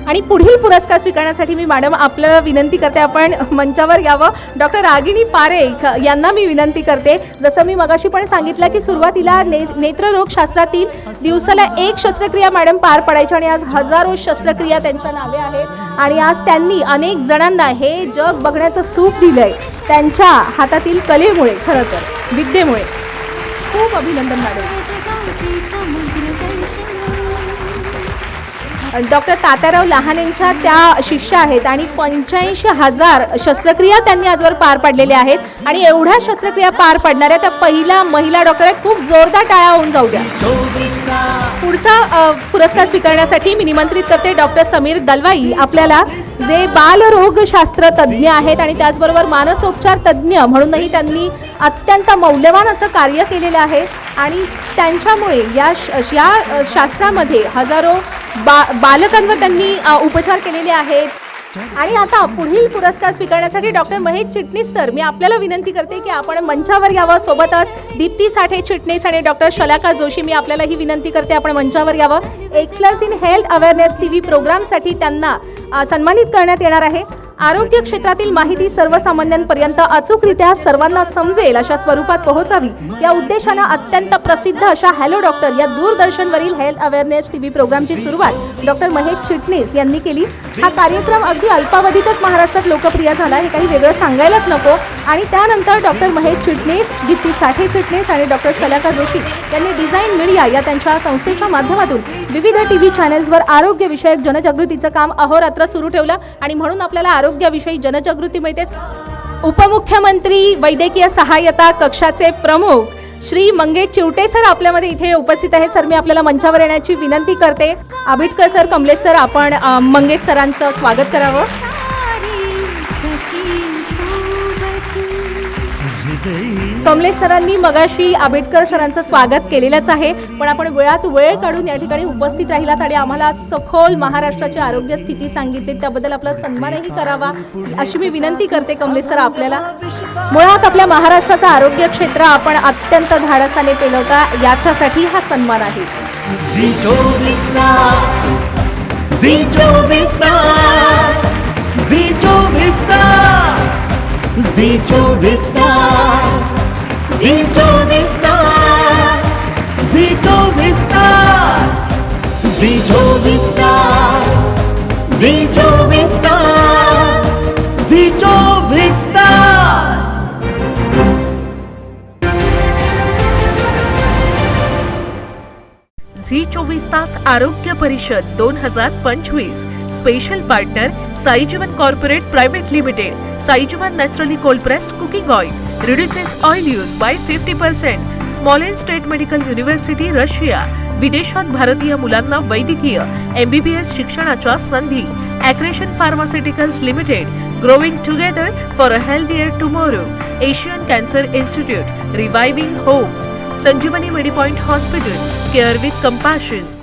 आणि पुढील पुरस्कार स्वीकारण्यासाठी मी मॅडम आपल्याला विनंती करते आपण मंचावर यावं. डॉक्टर रागिणी पारेख यांना मी विनंती करते. जसं मी मगाशी पण सांगितलं की सुरुवातीला नेत्ररोग शास्त्रातील दिवसाला 1 शस्त्रक्रिया मॅडम पार पडायची आणि आज हजारो शस्त्रक्रिया त्यांच्या नावे आहेत. आणि आज त्यांनी अनेक जणांना हे जग बघण्याचं सुख दिलंय त्यांच्या हातातील कलेमुळे, खरं तर विद्येमुळे. खूप अभिनंदन मॅडम. डॉक्टर तात्याराव लहानेंच्या त्या शिष्या आहेत आणि 85,000 शस्त्रक्रिया त्यांनी आजवर पार पाडलेल्या आहेत. आणि एवढ्या शस्त्रक्रिया पार पाडणाऱ्या त्या पहिला महिला डॉक्टर आहेत. खूप जोरदार टाळ्या होऊन जाऊ द्या. पुढचा पुरस्कार स्वीकारण्यासाठी मी निमंत्रित करते डॉक्टर समीर दलवाई. आपल्याला जे बालरोगशास्त्र तज्ज्ञ आहेत आणि त्याचबरोबर मानसोपचार तज्ज्ञ म्हणूनही त्यांनी अत्यंत मौल्यवान असं कार्य केलेलं आहे. आणि त्यांच्यामुळे या शास्त्रामध्ये हजारो बालकांवर त्यांनी उपचार केलेले आहेत. आणि आता पुढील पुरस्कार स्वीकारण्यासाठी डॉक्टर महेश चिटणीस सर, मी आपल्याला विनंती करते की आपण मंचावर यावं. सोबतच दीप्ती साठे चिटणीस आणि डॉक्टर शलाका जोशी, मी आपल्याला ही विनंती करते आपण मंचावर यावं. Excellence in health awareness TV प्रोग्रामसाठी त्यांना सन्मानित करण्यात येणार आहे. आरोग्य क्षेत्रातील माहिती सर्वसामान्यांपर्यंत अचूकरित्या सर्वांना समजेल अशा स्वरूपात पोहोचावी या उद्देशानं अत्यंत प्रसिद्ध अशा हॅलो डॉक्टर या दूरदर्शनवरील हेल्थ अवेअरनेस TV प्रोग्रामची सुरुवात डॉक्टर महेश चिटणीस यांनी केली. हा कार्यक्रम अगदी अल्पावधीतच महाराष्ट्रात लोकप्रिय झाला, हे काही वेगळं सांगायलाच नको. आणि त्यानंतर डॉक्टर महेश चिटणीस, दीप्ती साठे चिटणीस आणि डॉक्टर शलाका जोशी यांनी डिझाईन मीडिया या त्यांच्या संस्थेच्या माध्यमातून विविध TV चॅनेल्सवर आरोग्यविषयक जनजागृतीचं काम अहोरात्र सुरू ठेवलं. आणि म्हणून आपल्याला आरोग्याविषयी जनजागृती मिळते. उपमुख्यमंत्री वैद्यकीय सहाय्यता कक्षाचे प्रमुख श्री मंगेश चिवटे सर आपल्यामध्ये इथे उपस्थित आहे. सर, मी आपल्याला मंचावर येण्याची विनंती करते. आबिटकर सर, कमलेश सर, आपण मंगेश सरांचं स्वागत करावं. कमलेश सरांनी मगाशी आंबेडकर सरांचं स्वागत केलेलंच आहे, पण आपण वेळात वेळ काढून या ठिकाणी उपस्थित राहिलात आणि आम्हाला सखोल महाराष्ट्राची आरोग्य स्थिती सांगितली, त्याबद्दल आपला सन्मानही करावा अशी मी विनंती करते. कमलेश सर, आपल्याला मुळात आपल्या महाराष्ट्राचं आरोग्य क्षेत्र आपण अत्यंत धाडसाने पेलवता, याच्यासाठी हा सन्मान आहे. झी 24 तास, झी 24 तास. झी 24 तास आरोग्य परिषद 2025 special partner Saijeevan corporate private limited. Saijeevan naturally cold pressed cooking oil reduces oil use by 50%. Smolensk state medical university Russia. विदेशात भारतीय मुलांना वैद्यकीय MBBS शिक्षणाच्या संधी. Accretion pharmaceuticals limited. Growing together for a healthier tomorrow. Asian cancer institute. Reviving hopes. Sanjeevani Medipoint hospital. Care with compassion.